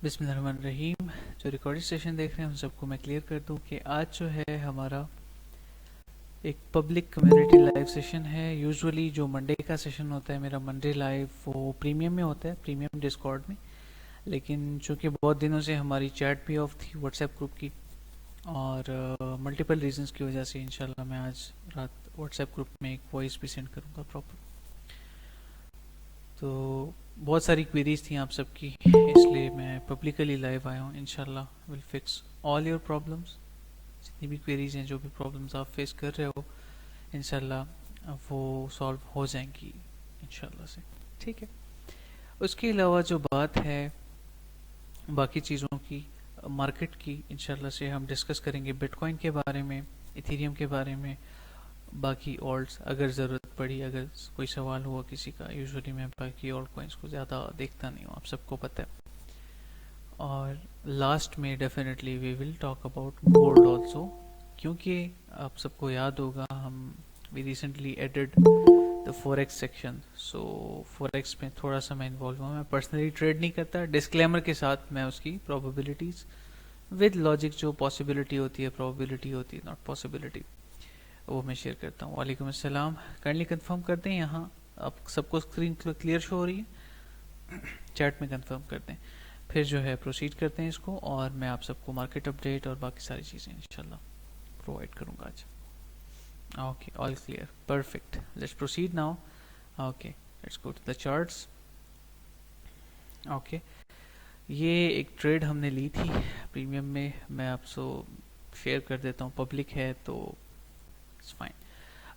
बिस्मिल्लाहिर्रहमानिर्रहीम। जो recording session देख रहे हैं उन सबको मैं क्लियर कर दूं कि आज जो है हमारा एक पब्लिक कम्युनिटी लाइव सेशन है। यूजुअली जो मंडे का सेशन होता है मेरा मंडे लाइव वो प्रीमियम में होता है, प्रीमियम डिस्कॉर्ड में। लेकिन चूंकि बहुत दिनों से हमारी चैट भी ऑफ थी व्हाट्सएप ग्रुप की और मल्टीपल रीजंस की वजह से इंशाल्लाह मैं आज रात व्हाट्सएप ग्रुप में एक वॉइस भी सेंड करूँगा प्रॉपर। तो बहुत सारी क्वेरीज थी आप सबकी, इसलिए मैं पब्लिकली लाइव आया हूँ। इंशाल्लाह will fix all your problems. जितनी भी क्वेरीज हैं, जो भी प्रॉब्लम्स आप फेस कर रहे हो, इंशाल्लाह वो सॉल्व हो जाएंगी इंशाल्लाह से। ठीक है। उसके अलावा जो बात है बाकी चीज़ों की, मार्केट की, इंशाल्लाह से हम डिस्कस करेंगे बिटकॉइन के बारे में, इथेरियम के बारे में, बाकी ऑल्ट्स अगर ज़रूरत पड़ी, अगर कोई सवाल हुआ किसी का। यूजुअली मैं बाकी ऑल्ट कॉइन्स को ज़्यादा देखता नहीं हूँ, आप सबको पता है। और लास्ट में definitely we will talk about gold also, क्योंकि आप सबको याद होगा हम we recently added the forex section. So forex में थोड़ा सा मैं इन्वॉल्व हुआ। मैं पर्सनली ट्रेड नहीं करता, डिस्क्लेमर के साथ मैं उसकी प्रोबेबिलिटीज़ विद लॉजिक, जो पॉसिबिलिटी होती है प्रोबेबिलिटी होती है, नॉट पॉसिबिलिटी, वो मैं शेयर करता हूँ। वालेकुम अस्सलाम। काइंडली कंफर्म कर दें, यहाँ आप सबको स्क्रीन क्लियर शो हो रही है? चैट में कंफर्म कर दें, फिर जो है प्रोसीड करते हैं इसको, और मैं आप सबको मार्केट अपडेट और बाकी सारी चीज़ें इंशाल्लाह प्रोवाइड करूँगा आज। Okay, all clear, perfect. Let's proceed now. Okay, let's go to the charts. Okay, ये एक ट्रेड हमने ली थी प्रीमियम में, मैं आपसे शेयर कर देता हूँ, पब्लिक है तो इट्स फाइन।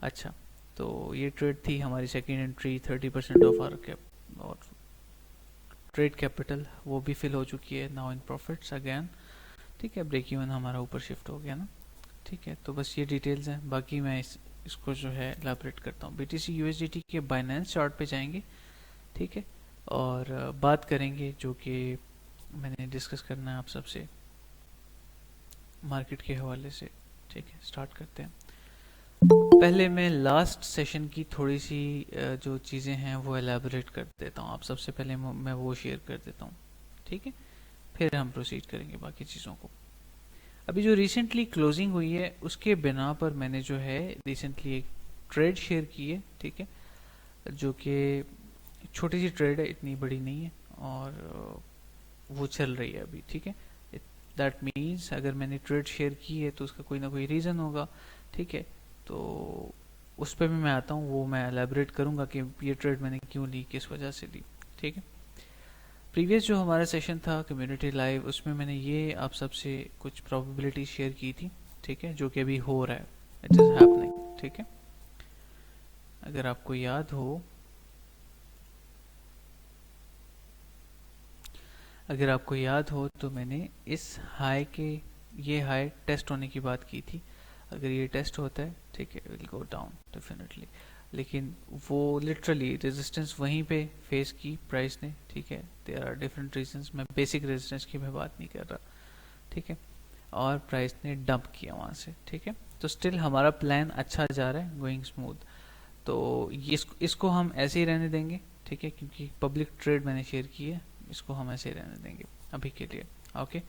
अच्छा, तो ये ट्रेड थी हमारी second entry, 30% of our cap और ट्रेड कैपिटल वो भी फिल हो चुकी है नाउ इन प्रॉफिट्स अगेन। ठीक है, ब्रेक इवन हमारा ऊपर शिफ्ट हो गया ना। ठीक है, तो बस ये डिटेल्स हैं, बाकी मैं इसको जो है एलाबरेट करता हूँ। BTC USDT के बाइनेंस चार्ट पे जाएंगे, ठीक है, और बात करेंगे जो कि मैंने डिस्कस करना है आप सबसे मार्केट के हवाले से। ठीक है, स्टार्ट करते हैं। पहले मैं लास्ट सेशन की थोड़ी सी जो चीज़ें हैं वो एलाबोरेट कर देता हूँ आप सबसे पहले, मैं वो शेयर कर देता हूँ। ठीक है, फिर हम प्रोसीड करेंगे बाकी चीज़ों को। अभी जो रिसेंटली क्लोजिंग हुई है उसके बिना पर मैंने जो है रिसेंटली एक ट्रेड शेयर की है। ठीक है, जो कि छोटी सी ट्रेड है, इतनी बड़ी नहीं है, और वो चल रही है अभी। ठीक है, दैट मीन्स अगर मैंने ट्रेड शेयर की है तो उसका कोई ना कोई रीज़न होगा। ठीक है, तो उस पर भी मैं आता हूँ, वो मैं एलेबरेट करूँगा कि ये ट्रेड मैंने क्यों ली, किस वजह से ली। ठीक है, प्रीवियस जो हमारा सेशन था कम्युनिटी लाइव, उसमें मैंने ये आप सबसे कुछ प्रोबेबिलिटी शेयर की थी। ठीक है, जो कि अभी हो रहा है, इट इज़ हैपनिंग। ठीक है, अगर आपको याद हो, अगर आपको याद हो तो मैंने इस हाई के, ये हाई टेस्ट होने की बात की थी। अगर ये टेस्ट होता है, ठीक है, विल गो डाउन डेफिनेटली। लेकिन वो लिटरली रेजिस्टेंस वहीं पे फेस की प्राइस ने। ठीक है, देयर आर डिफरेंट रीजंस, मैं बेसिक रेजिस्टेंस की मैं बात नहीं कर रहा। ठीक है, और प्राइस ने डंप किया वहाँ से। ठीक है, तो स्टिल हमारा प्लान अच्छा जा रहा है, गोइंग स्मूथ। तो ये इसको हम ऐसे ही रहने देंगे। ठीक है, क्योंकि पब्लिक ट्रेड मैंने शेयर की है, इसको हम ऐसे ही रहने देंगे अभी के लिए। ओके,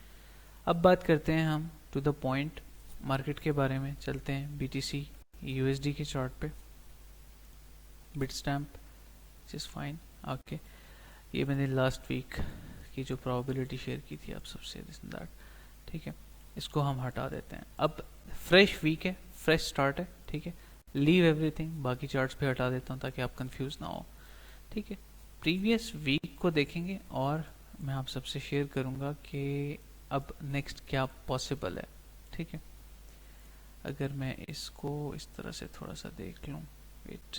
अब बात करते हैं हम टू द पॉइंट मार्केट के बारे में। चलते हैं BTC USD के चार्ट पे, bit stamp is fine. Okay, ये मैंने लास्ट वीक की जो प्रोबेबिलिटी शेयर की थी आप सबसे, दिस दैट। ठीक है, इसको हम हटा देते हैं। अब फ्रेश वीक है, फ्रेश स्टार्ट है। ठीक है, लीव एवरीथिंग, बाकी चार्ट्स पे हटा देता हूँ ताकि आप कंफ्यूज ना हो। ठीक है, प्रीवियस वीक को देखेंगे और मैं आप सबसे शेयर करूँगा कि अब नेक्स्ट क्या पॉसिबल है। ठीक है, अगर मैं इसको इस तरह से थोड़ा सा देख लूँ, वेट,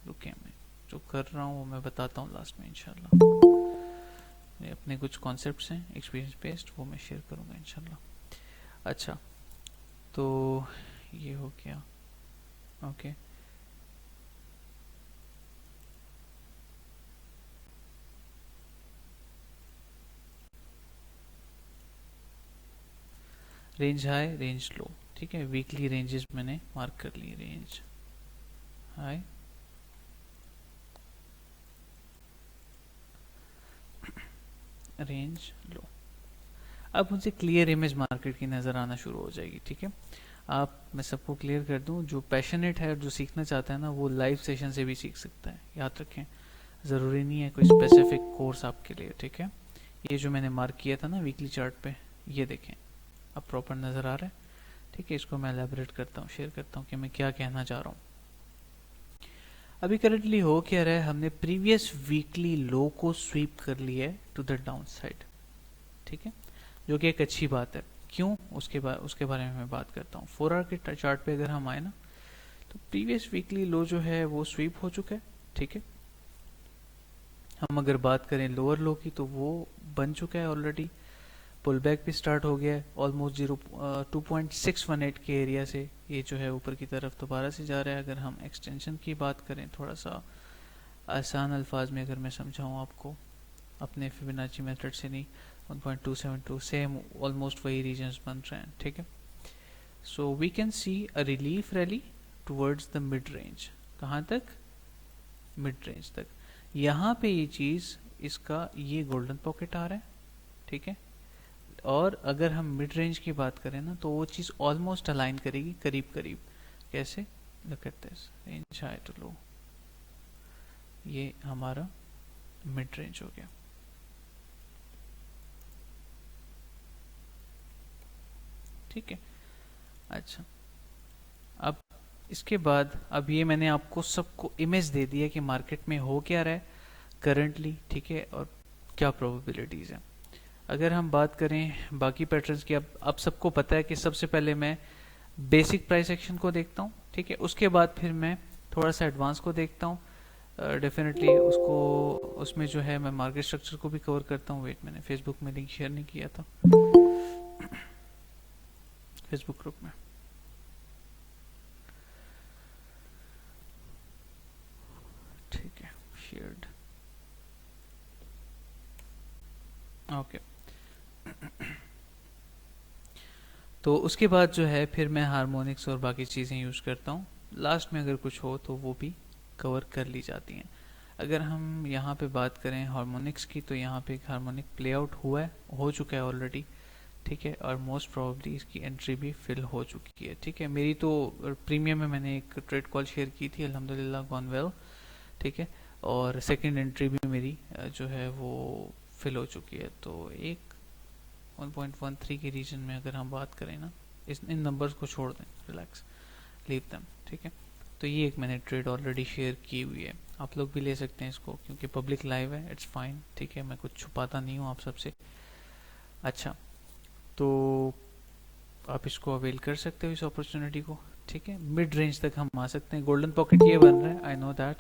रुके, मैं जो कर रहा हूँ वो मैं बताता हूँ लास्ट में इंशाल्लाह। ये अपने कुछ कॉन्सेप्ट्स हैं एक्सपीरियंस बेस्ड, वो मैं शेयर करूँगा इंशाल्लाह। अच्छा, तो ये हो गया। ओके, रेंज हाई, रेंज लो। ठीक है, वीकली रेंजेस मैंने मार्क कर लिए, रेंज हाई, रेंज लो। अब मुझे क्लियर इमेज मार्केट की नज़र आना शुरू हो जाएगी। ठीक है, आप, मैं सबको क्लियर कर दूं, जो पैशनेट है और जो सीखना चाहता है ना, वो लाइव सेशन से भी सीख सकता है, याद रखें। ज़रूरी नहीं है कोई स्पेसिफिक कोर्स आपके लिए। ठीक है, ये जो मैंने मार्क किया था ना वीकली चार्ट पे, ये देखें अब प्रॉपर नज़र आ रहा है। ठीक है, इसको मैं एलैबोरेट करता हूँ, शेयर करता हूँ कि मैं क्या कहना चाह रहा हूँ। अभी करंटली हो क्या रहा है, हमने प्रीवियस वीकली लो को स्वीप कर लिया है टू द डाउन साइड। ठीक है, जो कि एक अच्छी बात है। क्यों, उसके बारे में मैं बात करता हूँ। 4 आवर के चार्ट पे अगर हम आए ना, तो प्रीवियस वीकली लो जो है वो स्वीप हो चुका है। ठीक है, हम अगर बात करें लोअर लो की, तो वो बन चुका है ऑलरेडी। पुल बैक भी स्टार्ट हो गया है ऑलमोस्ट 2.618 के एरिया से। ये जो है ऊपर की तरफ दोबारा से जा रहा है। अगर हम एक्सटेंशन की बात करें, थोड़ा सा आसान अल्फाज में अगर मैं समझाऊँ आपको, अपने फिबोनाची मेथड से नहीं, 1.272 सेम ऑलमोस्ट वही रीजन्स बन रहे हैं। ठीक है, so we can see a relief rally towards the mid range. कहाँ तक, मिड रेंज तक। यहाँ पे ये चीज़, इसका ये गोल्डन पॉकेट आ रहा है। ठीक है, और अगर हम मिड रेंज की बात करें ना, तो वो चीज़ ऑलमोस्ट अलाइन करेगी करीब करीब। कैसे, look at this, range high to low, ये हमारा मिड रेंज हो गया। ठीक है, अच्छा, अब इसके बाद, अब ये मैंने आपको सबको इमेज दे दिया कि मार्केट में हो क्या रहा है करंटली। ठीक है, और क्या प्रोबेबिलिटीज़ हैं। अगर हम बात करें बाकी पैटर्न्स की, अब सबको पता है कि सबसे पहले मैं बेसिक प्राइस एक्शन को देखता हूँ। ठीक है, उसके बाद फिर मैं थोड़ा सा एडवांस को देखता हूँ। डेफिनेटली उसको, उसमें जो है मैं मार्केट स्ट्रक्चर को भी कवर करता हूँ। वेट, मैंने फेसबुक में लिंक शेयर नहीं किया था, फेसबुक ग्रुप में। ठीक है, शेयर्ड, ओके। तो उसके बाद जो है फिर मैं हार्मोनिक्स और बाकी चीज़ें यूज़ करता हूँ। लास्ट में अगर कुछ हो तो वो भी कवर कर ली जाती हैं। अगर हम यहाँ पे बात करें हार्मोनिक्स की, तो यहाँ पे एक हार्मोनिक प्ले आउट हुआ है, हो चुका है ऑलरेडी। ठीक है, और मोस्ट प्रोबेबली इसकी एंट्री भी फिल हो चुकी है। ठीक है, मेरी तो प्रीमियम में मैंने एक ट्रेड कॉल शेयर की थी, अल्हम्दुलिल्लाह गॉन वेल। ठीक है, और सेकंड एंट्री भी मेरी जो है वो फिल हो चुकी है। तो एक 1.13 के रीजन में अगर हम बात करें ना, इन नंबर्स को छोड़ दें, रिलैक्स, लीव देम। ठीक है, तो ये एक मैंने ट्रेड ऑलरेडी शेयर की हुई है, आप लोग भी ले सकते हैं इसको, क्योंकि पब्लिक लाइव है, इट्स फाइन। ठीक है, मैं कुछ छुपाता नहीं हूँ आप सबसे। अच्छा, तो आप इसको अवेल कर सकते हो इस अपॉर्चुनिटी को। ठीक है, मिड रेंज तक हम आ सकते हैं। गोल्डन पॉकेट ये बन रहा है, I know that,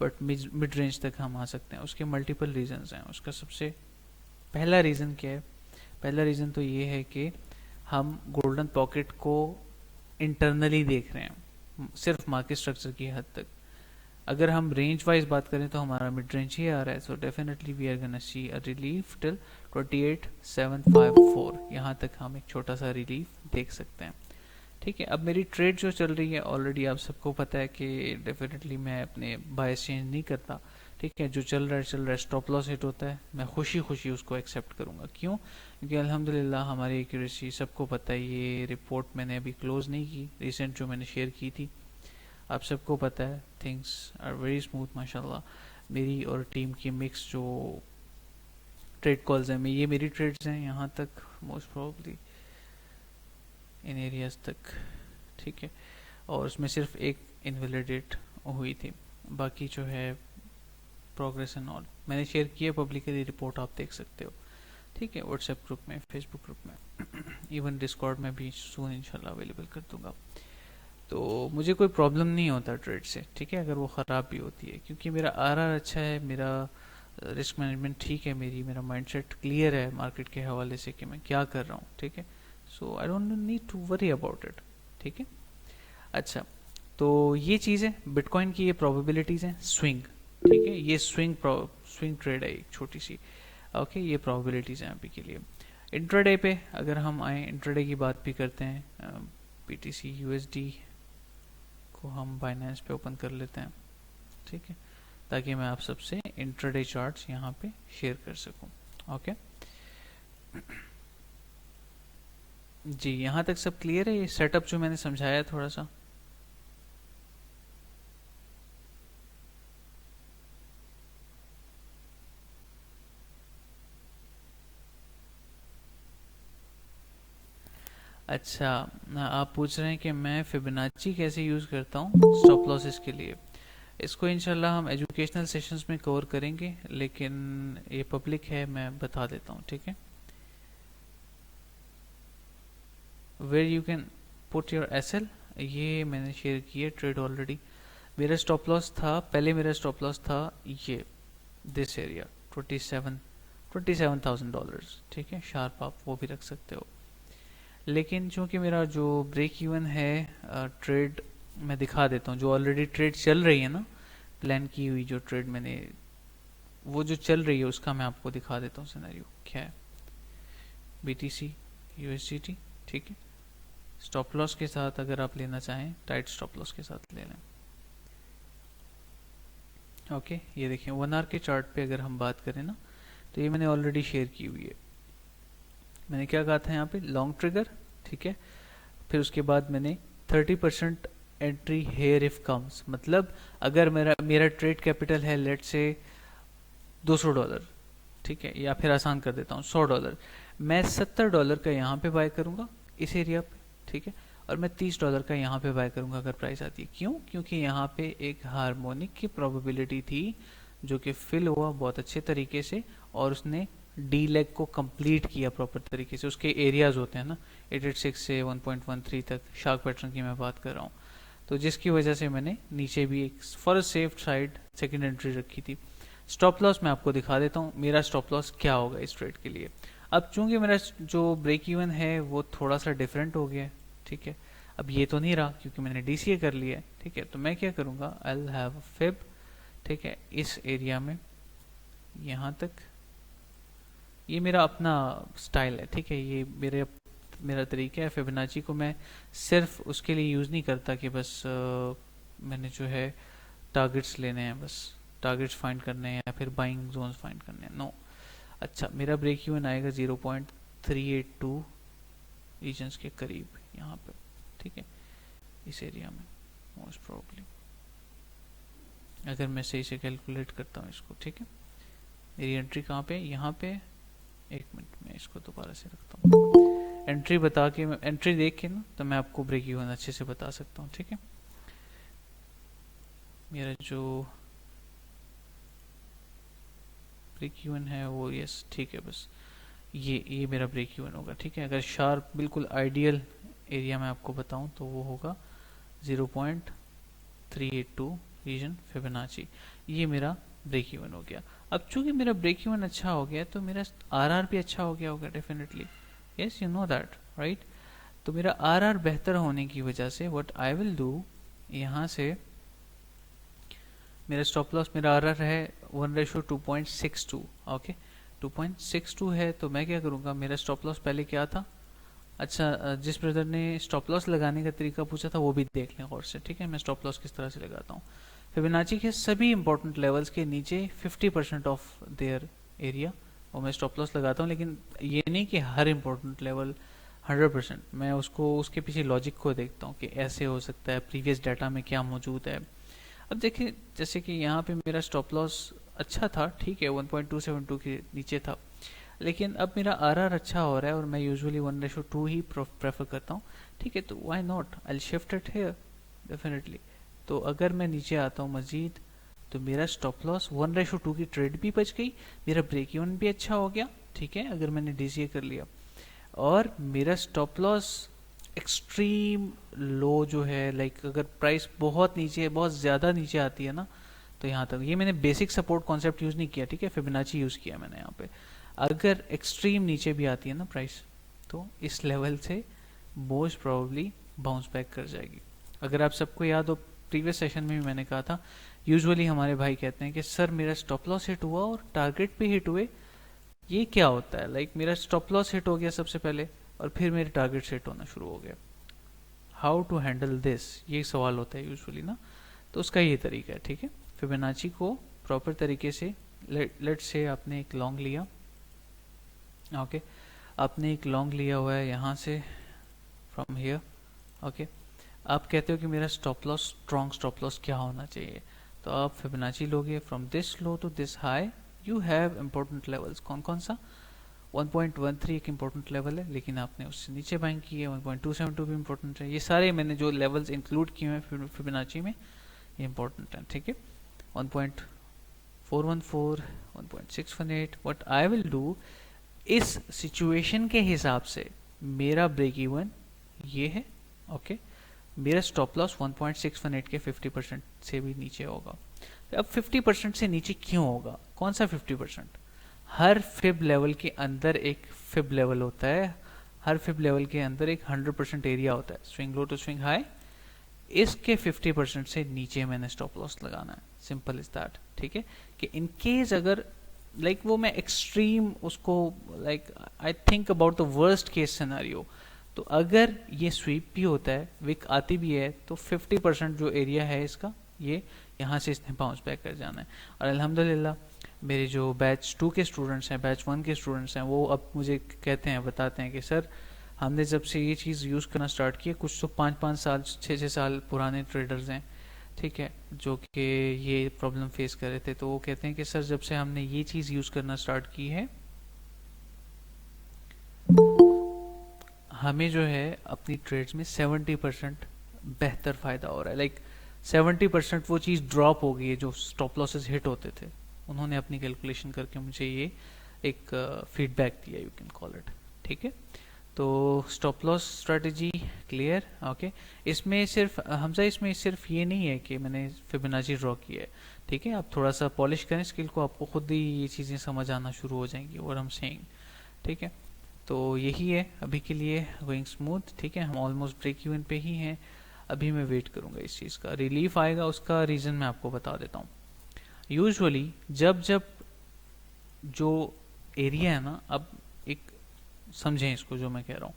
but mid range तक हम आ सकते हैं। उसके मल्टीपल रीजंस हैं। उसका सबसे पहला रीज़न क्या है, पहला रीज़न तो ये है कि हम गोल्डन पॉकेट को इंटरनली देख रहे हैं, सिर्फ मार्केट स्ट्रक्चर की हद तक। अगर हम रेंज वाइज बात करें तो हमारा मिड रेंज ही आ रहा है। So definitely we are gonna see a relief till 28754, यहाँ तक हम एक छोटा सा रिलीफ देख सकते हैं। ठीक है, अब मेरी ट्रेड जो चल रही है ऑलरेडी आप सबको पता है कि डेफिनेटली मैं अपने बायस चेंज नहीं करता। ठीक है, जो चल रहा है चल रहा है, स्टॉप लॉस हिट होता है, मैं खुशी खुशी उसको एक्सेप्ट करूंगा। क्यों, क्योंकि अल्हम्दुलिल्लाह हमारी एक्यूरेसी सबको पता है। ये रिपोर्ट मैंने अभी क्लोज नहीं की, रिसेंट जो मैंने शेयर की थी, आप सबको पता है थिंग्स आर वेरी स्मूथ माशाल्लाह। मेरी और टीम की मिक्स जो ट्रेड कॉल्स हैं, ये मेरी ट्रेड्स हैं यहाँ तक, मोस्ट प्रोबेबली इन एरियाज तक। ठीक है, और उसमें सिर्फ एक इनवैलिडेट हुई थी, बाकी जो है प्रोग्रेस एंड ऑल मैंने शेयर किया पब्लिकली, रिपोर्ट आप देख सकते हो। ठीक है, व्हाट्सएप ग्रुप में, फेसबुक ग्रुप में, इवन डिस्कॉर्ड में भी सून इंशाल्लाह अवेलेबल कर दूंगा। तो मुझे कोई प्रॉब्लम नहीं होता ट्रेड से। ठीक है, अगर वो ख़राब भी होती है, क्योंकि मेरा आरआर अच्छा है, मेरा रिस्क मैनेजमेंट ठीक है, मेरा माइंडसेट क्लियर है मार्केट के हवाले से कि मैं क्या कर रहा हूँ। ठीक है, so I don't need to worry about it. ठीक है, अच्छा, तो ये चीज़ है बिटकॉइन की, ये प्रोबेबिलिटीज़ हैं स्विंग। ठीक है, ये स्विंग ट्रेड है एक छोटी सी। ओके, ये प्रोबेबिलिटीज़ हैं अभी के लिए। इंट्राडे पे अगर हम आए, इंट्राडे की बात भी करते हैं। बीटीसी यूएसडी को हम बाइनेंस पे ओपन कर लेते हैं। ठीक है, ताकि मैं आप सबसे इंट्राडे चार्ट्स यहाँ पे शेयर कर सकूँ। ओके, जी, यहाँ तक सब क्लियर है, ये सेटअप जो मैंने समझाया थोड़ा सा? अच्छा, आप पूछ रहे हैं कि मैं फिबोनाची कैसे यूज़ करता हूँ स्टॉप लॉसेस के लिए। इसको इंशाल्लाह हम एजुकेशनल सेशंस में कवर करेंगे, लेकिन ये पब्लिक है, मैं बता देता हूँ, ठीक है। Where you can put your SL, ये मैंने शेयर किया ट्रेड ऑलरेडी। मेरा स्टॉप लॉस था, पहले मेरा स्टॉप लॉस था ये दिस एरिया 27,000 डॉलर्स, ठीक है। शार्प आप वो भी रख सकते हो। लेकिन चूंकि मेरा जो ब्रेक इवन है, ट्रेड मैं दिखा देता हूँ, जो ऑलरेडी ट्रेड चल रही है ना, प्लान की हुई जो ट्रेड मैंने, वो जो चल रही है उसका मैं आपको दिखा देता हूँ सिनेरियो क्या है। BTC USDT, ठीक है। स्टॉप लॉस के साथ अगर आप लेना चाहें, टाइट स्टॉप लॉस के साथ ले लें। ओके, ये देखिए 1 आवर के चार्ट पे अगर हम बात करें ना, तो ये मैंने ऑलरेडी शेयर की हुई है। मैंने क्या कहा था यहाँ पे, लॉन्ग ट्रिगर, ठीक है। फिर उसके बाद मैंने 30% एंट्री हेयर इफ कम्स, मतलब अगर मेरा मेरा ट्रेड कैपिटल है लेट से $200, ठीक है, या फिर आसान कर देता हूँ $100, मैं $70 का यहाँ पे बाय करूँगा इस एरिया पे, ठीक है। और मैं $30 का यहाँ पे बाय करूँगा अगर प्राइस आती है। क्यों? क्योंकि यहाँ पे एक हार्मोनिक की प्रोबेबिलिटी थी जो कि फिल हुआ बहुत अच्छे तरीके से, और उसने डी लेग को कंप्लीट किया प्रॉपर तरीके से। उसके एरियाज होते हैं ना 886 से 1.13 तक, शार्क पैटर्न की मैं बात कर रहा हूँ, तो जिसकी वजह से मैंने नीचे भी एक for safe side second entry रखी थी। स्टॉप लॉस मैं आपको दिखा देता हूँ, मेरा स्टॉप लॉस क्या होगा इस ट्रेड के लिए। अब चूंकि मेरा जो ब्रेक इवन है वो थोड़ा सा डिफरेंट हो गया, ठीक है। अब ये तो नहीं रहा क्योंकि मैंने DCA कर लिया है, ठीक है। तो मैं क्या करूँगा, आई विल हैव फिब, ठीक है, इस एरिया में यहाँ तक। ये मेरा अपना स्टाइल है, ठीक है, ये मेरा तरीका है। फिबोनाची को मैं सिर्फ उसके लिए यूज़ नहीं करता कि बस मैंने जो है टारगेट्स लेने हैं, बस टारगेट्स फाइंड करने हैं या फिर बाइंग जोन्स फाइंड करने हैं, नो। अच्छा, मेरा ब्रेक इवन आएगा 0.382 रीजन्स के करीब यहाँ पे, ठीक है, इस एरिया में मोस्ट प्रोबेबली, अगर मैं सही से कैलकुलेट करता हूँ इसको, ठीक है। मेरी एंट्री कहाँ पे, यहाँ पे। एक मिनट में इसको दोबारा से रखता हूँ, एंट्री बता के, एंट्री देख के ना तो मैं आपको ब्रेक इवन अच्छे से बता सकता हूँ, ठीक है। मेरा जो ब्रेक इवन है वो, यस, ठीक है, बस ये मेरा ब्रेक इवन होगा, ठीक है। अगर शार्प बिल्कुल आइडियल एरिया में आपको बताऊं तो वो होगा 0.382 रीजन फिबोनाची, ये मेरा ब्रेक इवन हो गया। अब चूंकि मेरा ब्रेक इवन अच्छा हो गया तो मेरा RR भी अच्छा हो गया होगा definitely, yes, you know that, right. तो मेरा RR बेहतर होने की वजह से व्हाट आई विल डू, यहाँ से मेरा स्टॉप लॉस, मेरा RR है 1:2.62, ओके, 2.62 है। तो मैं क्या करूँगा, मेरा स्टॉप लॉस पहले क्या था। अच्छा, जिस ब्रदर ने स्टॉप लॉस लगाने का तरीका पूछा था वो भी देख लें गौर से, ठीक है। मैं स्टॉप लॉस किस तरह से लगाता हूँ, फिबोनाची के सभी इंपॉर्टेंट लेवल्स के नीचे 50% ऑफ देयर एरिया और मैं स्टॉप लॉस लगाता हूँ। लेकिन ये नहीं कि हर इंपॉर्टेंट लेवल 100%, मैं उसको उसके पीछे लॉजिक को देखता हूँ कि ऐसे हो सकता है, प्रीवियस डाटा में क्या मौजूद है। अब देखिए, जैसे कि यहाँ पे मेरा स्टॉप लॉस अच्छा था, ठीक है, 1.272 के नीचे था, लेकिन अब मेरा RR अच्छा हो रहा है और मैं यूजुअली 1:2 ही प्रेफर करता हूँ, ठीक है। तो why not, I shift it here definitely. तो अगर मैं नीचे आता हूँ मजीद, तो मेरा स्टॉप लॉस 1:2 की ट्रेड भी बच गई, मेरा ब्रेक इवन भी अच्छा हो गया, ठीक है, अगर मैंने DCA कर लिया। और मेरा स्टॉप लॉस एक्सट्रीम लो जो है, लाइक अगर प्राइस बहुत नीचे, बहुत ज़्यादा नीचे आती है ना, तो यहाँ तक, ये मैंने बेसिक सपोर्ट कॉन्सेप्ट यूज़ नहीं किया, ठीक है, फिबोनाची यूज़ किया मैंने यहाँ पे। अगर एक्सट्रीम नीचे भी आती है ना प्राइस, तो इस लेवल से मोस्ट प्रोबेबली बाउंस बैक कर जाएगी। अगर आप सबको याद हो, प्रीवियस सेशन में भी मैंने कहा था, यूजुअली हमारे भाई कहते हैं कि सर मेरा स्टॉप लॉस हिट हुआ और टारगेट पे हिट हुए, ये क्या होता है। लाइक मेरा स्टॉप लॉस हिट हो गया सबसे पहले और फिर मेरे टारगेट सेट होना शुरू हो गया, हाउ टू हैंडल दिस, ये सवाल होता है यूजुअली ना। तो उसका ये तरीका है, ठीक है। फिबोनाची को प्रॉपर तरीके से, लेट से आपने एक लॉन्ग लिया, ओके, आपने एक लॉन्ग लिया हुआ है यहाँ से फ्रॉम हियर, ओके। आप कहते हो कि मेरा stop loss, strong stop loss क्या होना चाहिए, तो आप फिबोनाची लोगे from this low to this high. You have important levels, कौन कौन सा, 1.13 एक इंपॉर्टेंट लेवल है, लेकिन आपने उससे नीचे बाइंग की है, 1.272 भी इंपॉर्टेंट है। ये सारे मैंने जो लेवल्स इंक्लूड किए हैं फिबोनाची में, ये इंपॉर्टेंट है, ठीक है। 1.414, 1.618, व्हाट आई विल डू, इस सिचुएशन के हिसाब से मेरा ब्रेक इवन ये है, ओके। मेरा स्टॉप लॉस 1.618 के 50% से भी नीचे होगा। अब 50% से नीचे क्यों होगा, कौन सा 50%, हर फिब लेवल के अंदर एक फिब लेवल होता है, हर फिब लेवल के अंदर एक 100% एरिया होता है, swing low to swing high, इसके 50% से नीचे मैंने स्टॉप लॉस लगाना है, सिंपल इज दैट, ठीक है। कि इन केस अगर वो मैं एक्सट्रीम उसको I think about the worst case scenario, तो अगर ये स्वीप भी होता है, विक आती भी है, तो 50% जो एरिया है इसका, ये यहाँ से इसने बाउंस बैक कर जाना है। और अल्हम्दुलिल्लाह मेरे जो बैच 2 के स्टूडेंट्स हैं, बैच 1 के स्टूडेंट्स हैं, वो अब मुझे कहते हैं, बताते हैं कि सर हमने जब से ये चीज़ यूज़ करना स्टार्ट की है, कुछ तो 5-5 साल 6-6 साल पुराने ट्रेडर्स हैं, ठीक है, जो कि ये प्रॉब्लम फेस कर रहे थे, तो वो कहते हैं कि सर जब से हमने ये चीज़ यूज़ करना स्टार्ट की है, हमें जो है अपनी ट्रेड्स में 70% बेहतर फ़ायदा हो रहा है। 70% वो चीज़ ड्रॉप हो गई है जो स्टॉप लॉसेस हिट होते थे। उन्होंने अपनी कैलकुलेशन करके मुझे ये एक फीडबैक दिया, यू कैन कॉल इट, ठीक है। तो stop loss strategy clear, okay. इसमें सिर्फ हमजा, इसमें सिर्फ ये नहीं है कि मैंने फिबोनाची ड्रॉ किया है, ठीक है। आप थोड़ा सा पॉलिश करें स्किल को, आपको खुद ही ये चीज़ें समझ आना शुरू हो जाएंगी, और हम सेइंग, ठीक है। तो यही है अभी के लिए, गोइंग स्मूथ, ठीक है। हम ऑलमोस्ट ब्रेक इवन पे ही हैं। अभी मैं वेट करूंगा इस चीज़ का, रिलीफ आएगा उसका रीज़न मैं आपको बता देता हूँ। यूजुअली जब जब जो एरिया है ना, अब एक समझें इसको जो मैं कह रहा हूँ,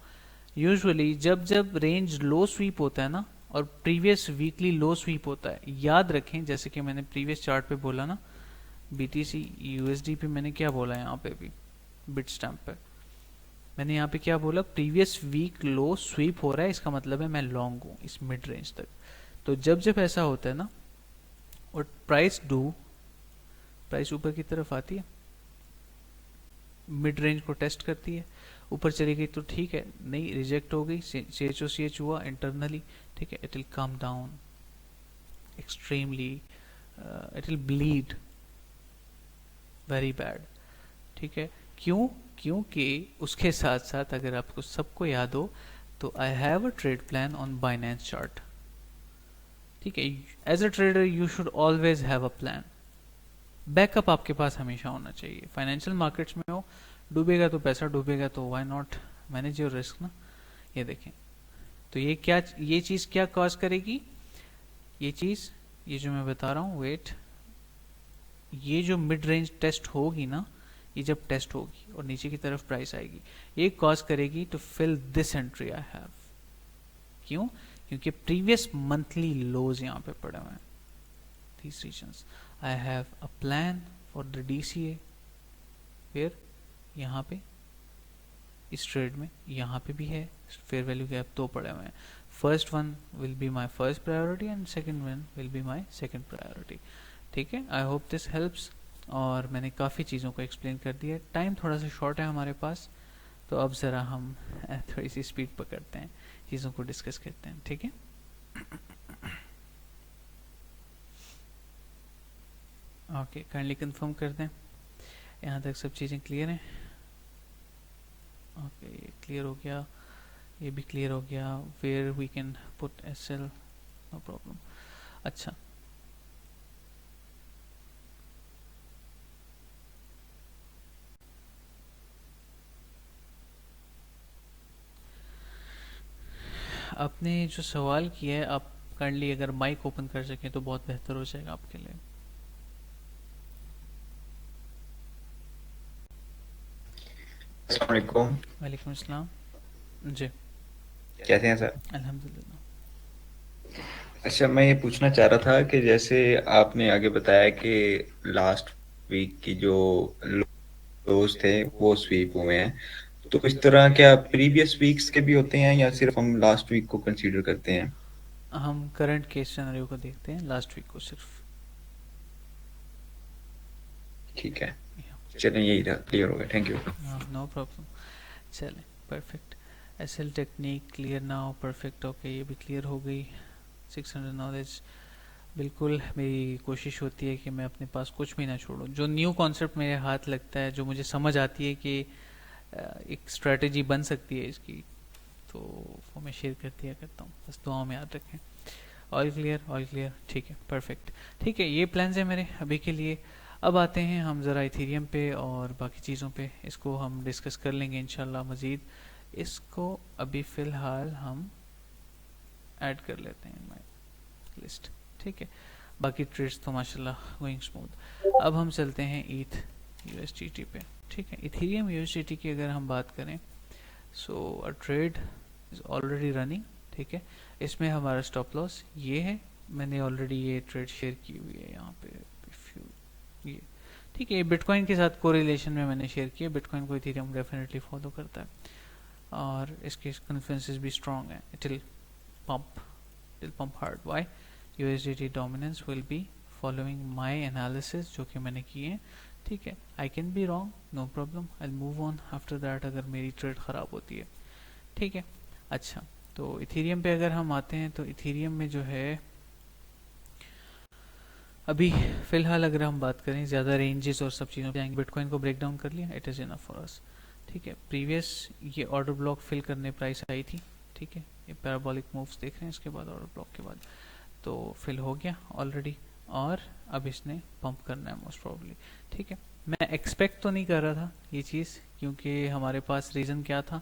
यूजुअली जब जब रेंज लो स्वीप होता है ना, और प्रीवियस वीकली लो स्वीप होता है, याद रखें जैसे कि मैंने प्रीवियस चार्ट पे बोला ना, BTC USD पे मैंने क्या बोला, यहाँ पे भी बिट स्टैम्प पे मैंने यहाँ पे क्या बोला, प्रीवियस वीक लो स्वीप हो रहा है, इसका मतलब है मैं लॉन्ग हूँ इस मिड रेंज तक। तो जब जब ऐसा होता है ना, और प्राइस ऊपर की तरफ आती है, मिड रेंज को टेस्ट करती है, ऊपर चली गई तो ठीक है, नहीं रिजेक्ट हो गई, CHOCH हुआ इंटरनली, ठीक है, it will come down extremely, it will bleed very bad, ठीक है। क्यों, क्योंकि उसके साथ साथ अगर आपको सबको याद हो तो I have a trade plan on Binance chart, ठीक है। As a trader you should always have a plan, backup आपके पास हमेशा होना चाहिए। फाइनेंशियल मार्केट्स में हो, डूबेगा तो पैसा डूबेगा, तो why not manage your risk ना। ये देखें, तो ये चीज़ क्या कॉज करेगी, ये चीज़, ये जो मैं बता रहा हूँ, वेट, ये जो मिड रेंज टेस्ट होगी ना, ये जब टेस्ट होगी और नीचे की तरफ प्राइस आएगी, ये कॉज करेगी to fill this entry I have. क्यों, क्योंकि प्रीवियस मंथली लोज यहाँ पे पड़े हुए हैं, these regions. I have a plan for the DCA where यहाँ पे इस ट्रेड में यहाँ पे भी है फेयर वैल्यू गैप, दो पड़े हुए हैं। First one will be my first priority and second one will be my second priority, ठीक है। आई होप दिस हेल्प्स, और मैंने काफ़ी चीज़ों को एक्सप्लेन कर दिया। टाइम थोड़ा सा शॉर्ट है हमारे पास, तो अब ज़रा हम थोड़ी सी स्पीड पकड़ते हैं, चीज़ों को डिस्कस करते हैं, ठीक है। ओके, काइंडली कंफर्म कर दें यहाँ तक सब चीज़ें क्लियर हैं। ओके, ये क्लियर हो गया, ये भी क्लियर हो गया, where we can put SL, no problem. अच्छा, आपने जो सवाल किया है, आप काइंडली अगर माइक ओपन कर सकें तो बहुत बेहतर हो जाएगा आपके लिए। अस्सलाम वालेकुम। वालेकुम अस्सलाम जी, कैसे हैं सर? अल्हम्दुलिल्लाह। अच्छा, मैं ये पूछना चाह रहा था कि जैसे आपने आगे बताया कि लास्ट वीक की जो लोज थे वो स्वीप हुए हैं, तो इस तरह क्या प्रीवियस वीक्स के भी होते हैं या सिर्फ हम लास्ट वीक को कंसीडर करते हैं? हम करंट केस सिनेरियो को देखते हैं, लास्ट वीक को सिर्फ। ठीक है, चलें, यही था, क्लियर हो गया, थैंक यू। No problem. चले, perfect. SL technique clear now, perfect, okay, ये भी क्लियर हो गई। 600 नॉलेज, बिल्कुल मेरी कोशिश होती है कि मैं अपने पास कुछ भी ना छोड़ूं। जो न्यू कॉन्सेप्ट मेरे हाथ लगता है, जो मुझे समझ आती है कि एक स्ट्रेटजी बन सकती है इसकी, तो वो मैं शेयर कर दिया करता हूँ। बस दुआओं में याद रखें। ऑल क्लियर, ऑल क्लियर, ठीक है, परफेक्ट। ठीक है, ये प्लान्स है मेरे अभी के लिए। अब आते हैं हम ज़रा इथेरियम पे और बाकी चीज़ों पे, इसको हम डिस्कस कर लेंगे इंशाल्लाह मज़ीद। इसको अभी फ़िलहाल हम ऐड कर लेते हैं माई लिस्ट, ठीक है। बाकी ट्रेड्स तो माशाल्लाह गोइंग स्मूथ। अब हम चलते हैं ईथ यूएसडीटी पे, ठीक है। इथेरियम यूएसडीटी की अगर हम बात करें, so a trade is already running, ठीक है। इसमें हमारा स्टॉप लॉस ये है, मैंने ऑलरेडी ये ट्रेड शेयर की हुई है यहाँ पे, इफ यू, ये ठीक है। ये बिटकॉइन के साथ कोरिलेशन में मैंने शेयर किया। बिटकॉइन को इथेरियम डेफिनेटली फॉलो करता है और इसके कन्फ्लुएंसेस भी स्ट्रॉन्ग है। It will pump hard. Why? USDT dominance will be following my analysis जो कि मैंने किए हैं, ठीक है। I can be wrong, no problem, I will move on after that अगर मेरी ट्रेड ख़राब होती है, ठीक है। अच्छा, तो इथेरियम पे अगर हम आते हैं, तो इथेरियम में जो है अभी फ़िलहाल अगर हम बात करें, ज़्यादा रेंजेस और सब चीज़ों पे आएंगे। बिटकॉइन को ब्रेक डाउन कर लिया, it is enough for us, ठीक है। प्रीवियस ये ऑर्डर ब्लॉक फिल करने प्राइस आई थी, ठीक है। ये पैराबोलिक मूव्स देख रहे हैं इसके बाद, ऑर्डर ब्लॉक के बाद तो फिल हो गया ऑलरेडी, और अब इसने पंप करना है मोस्ट प्रॉब्ली, ठीक है। मैं एक्सपेक्ट तो नहीं कर रहा था ये चीज़, क्योंकि हमारे पास रीज़न क्या था,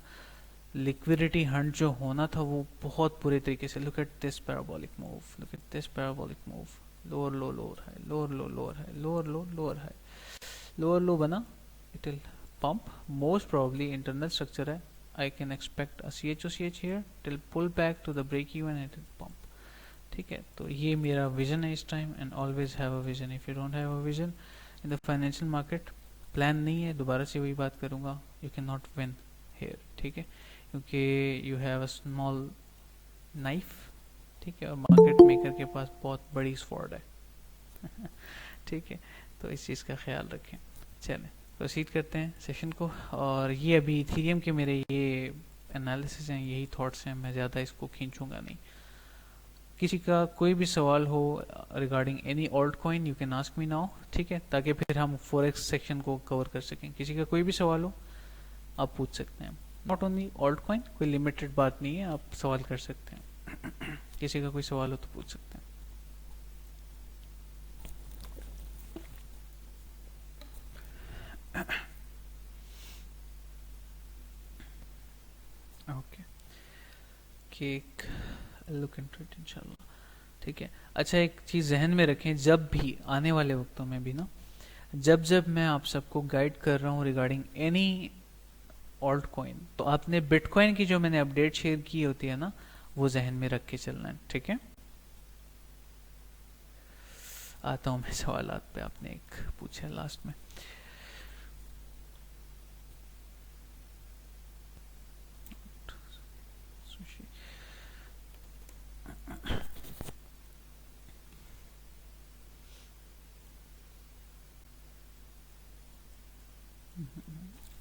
लिक्विडिटी हंट जो होना था वो बहुत बुरे तरीके से। Look at this parabolic move, look at this parabolic move, lower low, lower high, lower low, lower high, lower low, lower high, lower low बना, it will pump most probably. Internal structure है, I can expect a CHOCH here, it will pull back to the break even, it will pump, ठीक है। तो ये मेरा vision है इस time, and always have a vision. If you don't have a vision in the financial market, plan नहीं है, दोबारा से वही बात करूंगा, you can not win here, ठीक है। क्योंकि you have a small knife, ठीक है, और मार्केट मेकर के पास बहुत बड़ी स्वॉर्ड है ठीक है, तो इस चीज़ का ख्याल रखें। चलें, प्रोसीड करते हैं सेशन को। और ये अभी इथेरियम के मेरे ये एनालिसिस हैं, यही थॉट्स हैं, मैं ज़्यादा इसको खींचूंगा नहीं। किसी का कोई भी सवाल हो regarding any alt coin, you can ask me now, ठीक है, ताकि फिर हम फॉरेक्स सेक्शन को कवर कर सकें। किसी का कोई भी सवाल हो आप पूछ सकते हैं। नॉट ओनली ऑल्ट कॉइन, कोई लिमिटेड बात नहीं है, आप सवाल कर सकते हैं किसी का कोई सवाल हो तो पूछ सकते हैं। Okay, cake, look into it इंशाल्लाह, ठीक है। अच्छा, एक चीज़ जहन में रखें, जब भी आने वाले वक्तों में भी ना, जब जब मैं आप सबको गाइड कर रहा हूँ रिगार्डिंग एनी ऑल्ट कॉइन, तो आपने बिटकॉइन की जो मैंने अपडेट शेयर की होती है ना, वो जहन में रख के चलना है, ठीक है। आता हूँ मैं सवालात पे, आपने एक पूछा लास्ट में।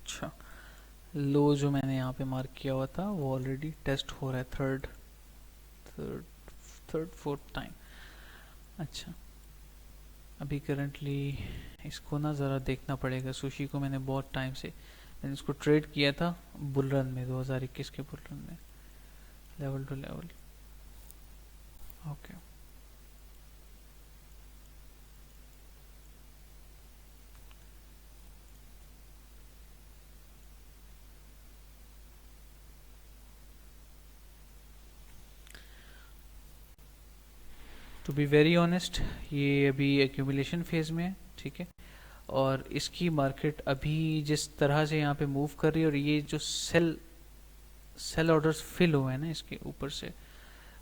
अच्छा, लो जो मैंने यहाँ पे मार्क किया हुआ था वो ऑलरेडी टेस्ट हो रहा है, थर्ड फोर्थ टाइम। अच्छा, अभी करंटली इसको ना ज़रा देखना पड़ेगा। सुशी को मैंने बहुत टाइम से, मैंने इसको ट्रेड किया था बुल रन में, 2021 के बुल रन में, level to level, okay. To be very honest, ये अभी एक्यूमुलेशन फेज में है, ठीक है। और इसकी मार्केट अभी जिस तरह से यहाँ पे मूव कर रही है, और ये जो सेल ऑर्डर्स फिल हुए हैं ना इसके ऊपर से,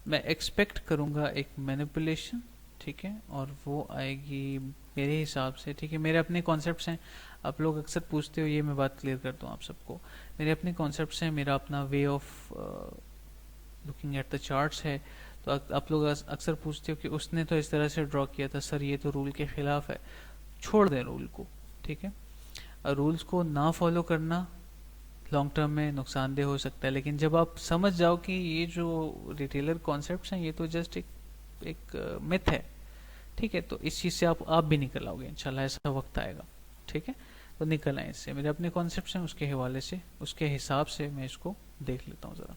मैं एक्सपेक्ट करूँगा एक मैनिपुलेशन, ठीक है, और वो आएगी मेरे हिसाब से, ठीक है। मेरे अपने कॉन्सेप्ट्स हैं, आप लोग अक्सर पूछते हो, ये मैं बात क्लियर कर दूं आप सबको, मेरे अपने कॉन्सेप्ट्स हैं, मेरा अपना way of looking at the charts है। तो आप लोग अक्सर पूछते हो कि उसने तो इस तरह से ड्रॉ किया था, सर ये तो रूल के खिलाफ है। छोड़ दें रूल को, ठीक है। रूल्स को ना फॉलो करना लॉन्ग टर्म में नुकसानदेह हो सकता है, लेकिन जब आप समझ जाओ कि ये जो रिटेलर कॉन्सेप्ट्स हैं ये तो जस्ट एक मिथ है, ठीक है, तो इस चीज़ से आप भी निकल आओगे इंशाल्लाह, ऐसा वक्त आएगा, ठीक है। तो निकल आए इससे, मेरे अपने कॉन्सेप्ट्स हैं, उसके हवाले से, उसके हिसाब से मैं इसको देख लेता हूँ ज़रा।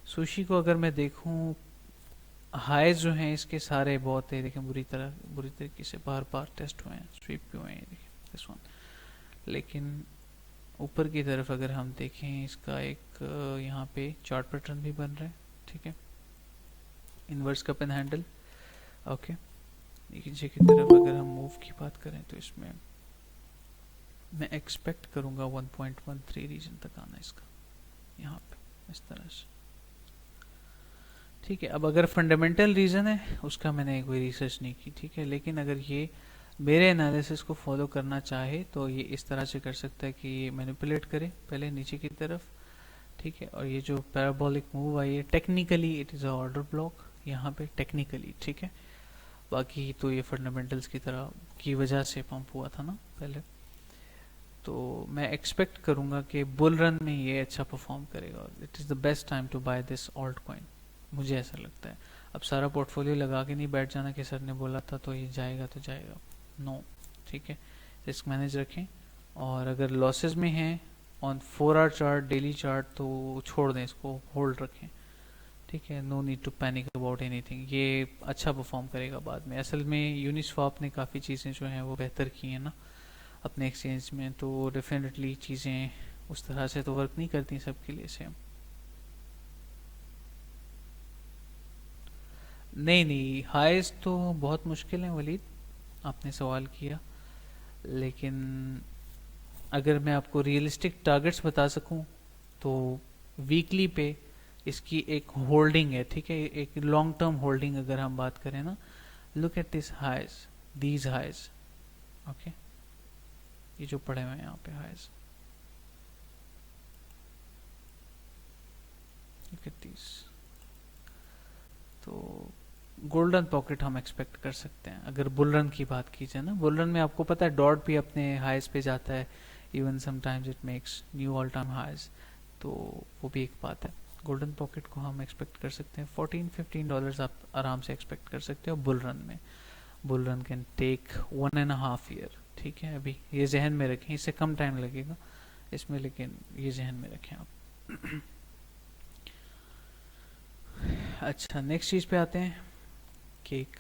सुशी को अगर मैं देखूँ, हाइज जो हैं इसके सारे बहुत है, देखें बुरी तरीके से बार बार टेस्ट हुए हैं, स्वीप भी हुए हैं, देखें दिस वन। लेकिन ऊपर की तरफ अगर हम देखें, इसका एक यहाँ पे चार्ट पैटर्न भी बन रहा है, ठीक है, inverse cup and handle, okay. नीचे की तरफ अगर हम मूव की बात करें तो इसमें मैं एक्सपेक्ट करूंगा 1.13 रीजन तक आना इसका, यहाँ पे इस तरह से, ठीक है। अब अगर फंडामेंटल रीजन है उसका मैंने कोई रिसर्च नहीं की, ठीक है, लेकिन अगर ये मेरे एनालिसिस को फॉलो करना चाहे तो ये इस तरह से कर सकता है कि ये मैनिपुलेट करे पहले नीचे की तरफ, ठीक है, और ये जो पैराबोलिक मूव आई है, technically it is a order block यहाँ पे, टेक्निकली, ठीक है। बाकी तो ये फंडामेंटल्स की तरह की वजह से पंप हुआ था ना पहले, तो मैं एक्सपेक्ट करूंगा कि बुल रन में ये अच्छा परफॉर्म करेगा। It is the best time to buy this alt coin, मुझे ऐसा लगता है। अब सारा पोर्टफोलियो लगा के नहीं बैठ जाना कि सर ने बोला था तो ये जाएगा तो जाएगा, नो, ठीक है। रिस्क मैनेज रखें, और अगर लॉसेस में हैं on 4 hour chart, daily chart, तो छोड़ दें इसको, होल्ड रखें, ठीक है। No need to panic about anything, ये अच्छा परफॉर्म करेगा बाद में। असल में यूनिस्वैप ने काफ़ी चीज़ें जो हैं वो बेहतर की हैं ना अपने एक्सचेंज में, तो डेफिनेटली चीज़ें उस तरह से तो वर्क नहीं करती सबके लिए सेम। नहीं नहीं, हाइज तो बहुत मुश्किल है वलीद, आपने सवाल किया, लेकिन अगर मैं आपको रियलिस्टिक टारगेट्स बता सकूं तो वीकली पे इसकी एक होल्डिंग है, ठीक है, एक लॉन्ग टर्म होल्डिंग अगर हम बात करें ना, look at this highs, these highs, okay, ये जो पड़े हुए हैं यहाँ पे हाइज, लुक एट दिस। तो गोल्डन पॉकेट हम एक्सपेक्ट कर सकते हैं अगर बुल रन की बात की जाए ना। बुल रन में आपको पता है डॉट भी अपने हाइज पे जाता है, even sometimes it makes new all time highs, तो वो भी एक बात है। गोल्डन पॉकेट को हम एक्सपेक्ट कर सकते हैं, $14-15 आप आराम से एक्सपेक्ट कर सकते हो बुल रन में। Bull run can take 1.5 year, ठीक है, अभी ये जहन में रखें, इससे कम टाइम लगेगा इसमें, लेकिन ये जहन में रखें आप। अच्छा, नेक्स्ट चीज पे आते हैं, केक।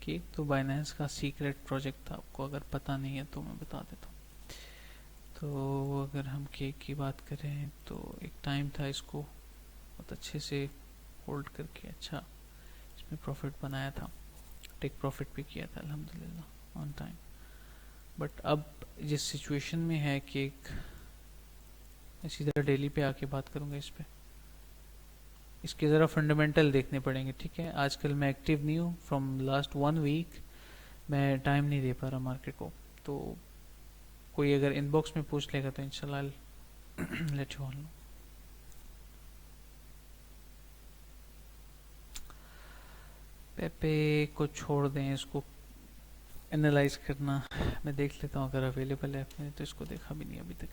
केक तो बाइनेंस का सीक्रेट प्रोजेक्ट था, आपको अगर पता नहीं है तो मैं बता देता हूँ। तो अगर हम केक की बात करें तो एक टाइम था, इसको बहुत अच्छे से होल्ड करके अच्छा इसमें प्रॉफिट बनाया था, टेक प्रॉफिट भी किया था अल्हम्दुलिल्लाह ऑन टाइम। बट अब जिस सिचुएशन में है केक, इसी तरह डेली पे आके बात करूँगा इस पे, इसके ज़रा फंडामेंटल देखने पड़ेंगे, ठीक है। आजकल मैं एक्टिव नहीं हूँ, फ्रॉम लास्ट 1 वीक मैं टाइम नहीं दे पा रहा मार्केट को, तो कोई अगर इनबॉक्स में पूछ लेगा तो इंशाल्लाह लेट यू ऑल नो। पेपे को छोड़ दें, इसको एनालाइज करना मैं देख लेता हूँ अगर अवेलेबल है, मैंने तो इसको देखा भी नहीं अभी तक।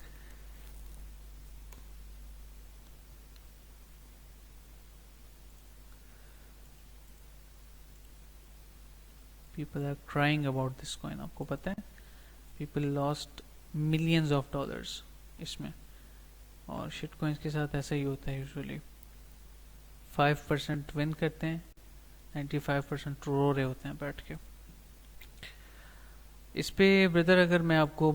People are crying about this coin, आपको पता है people lost millions of dollars इसमें, और शिट कॉइन्स के साथ ऐसा ही होता है यूजुअली, 5% विन करते हैं, 95% रो रहे होते हैं बैठ के। इस पे ब्रदर अगर मैं आपको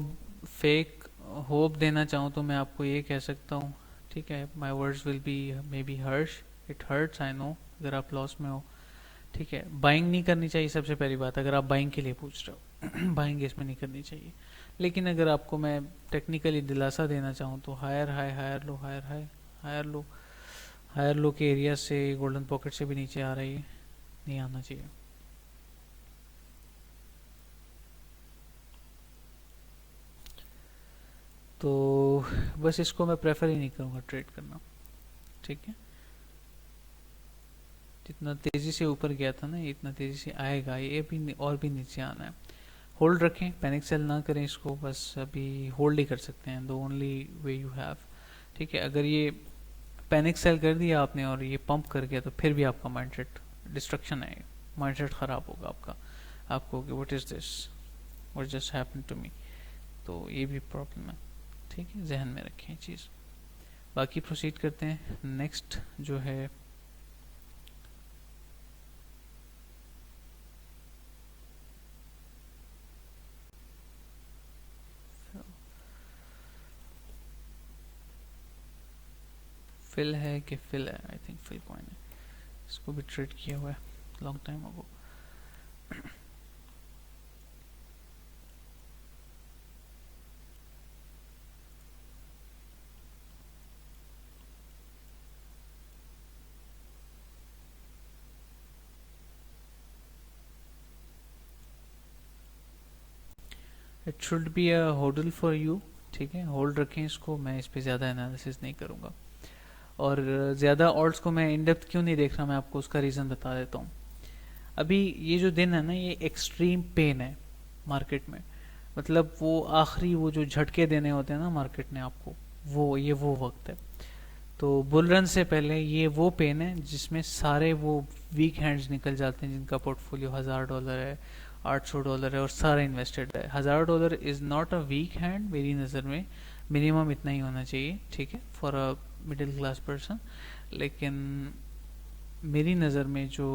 फेक होप देना चाहूँ तो मैं आपको ये कह सकता हूँ, ठीक है, my words will be may be harsh, it hurts I know, अगर आप लॉस में हो, ठीक है। बाइंग नहीं करनी चाहिए सबसे पहली बात, अगर आप बाइंग के लिए पूछ रहे हो बाइंग इसमें नहीं करनी चाहिए। लेकिन अगर आपको मैं टेक्निकली दिलासा देना चाहूँ तो higher high, higher low, higher high, higher low, higher low के एरिया से गोल्डन पॉकेट से भी नीचे आ रही है, नहीं आना चाहिए। तो बस इसको मैं प्रेफर ही नहीं करूँगा ट्रेड करना, ठीक है। जितना तेज़ी से ऊपर गया था ना, ये इतना तेज़ी से आएगा, ये भी और भी नीचे आना है। होल्ड रखें, पैनिक सेल ना करें इसको, बस अभी होल्ड ही कर सकते हैं, the only way you have, ठीक है। अगर ये पैनिक सेल कर दिया आपने और ये पंप कर गया तो फिर भी आपका माइंडसेट डिस्ट्रक्शन है, माइंडसेट ख़राब होगा आपका, आपको कि what is this, what just happened to me. तो ये भी प्रॉब्लम है, ठीक है, जहन में रखें चीज़। बाकी प्रोसीड करते हैं। नेक्स्ट जो है फिल है कि फिल है, आई थिंक फिल कॉइन है, इसको भी ट्रेड किया हुआ है long time ago. It should be a hold for you, ठीक है, होल्ड रखें इसको, मैं इस पे ज़्यादा एनालिसिस नहीं करूँगा। और ज़्यादा ऑल्ट्स को मैं इन डेप्थ क्यों नहीं देख रहा, मैं आपको उसका रीज़न बता देता हूँ। अभी ये जो दिन है ना, ये एक्सट्रीम पेन है मार्केट में, मतलब वो आखिरी वो जो झटके देने होते हैं ना मार्केट ने आपको, वो वक्त है। तो बुल रन से पहले ये वो पेन है जिसमें सारे वो वीक हैंड्स निकल जाते हैं जिनका पोर्टफोलियो $1000 है, $800 है और सारा इन्वेस्टेड है। $1000 is not a weak hand मेरी नज़र में, मिनिमम इतना ही होना चाहिए, ठीक है, for a middle class person. लेकिन मेरी नज़र में जो,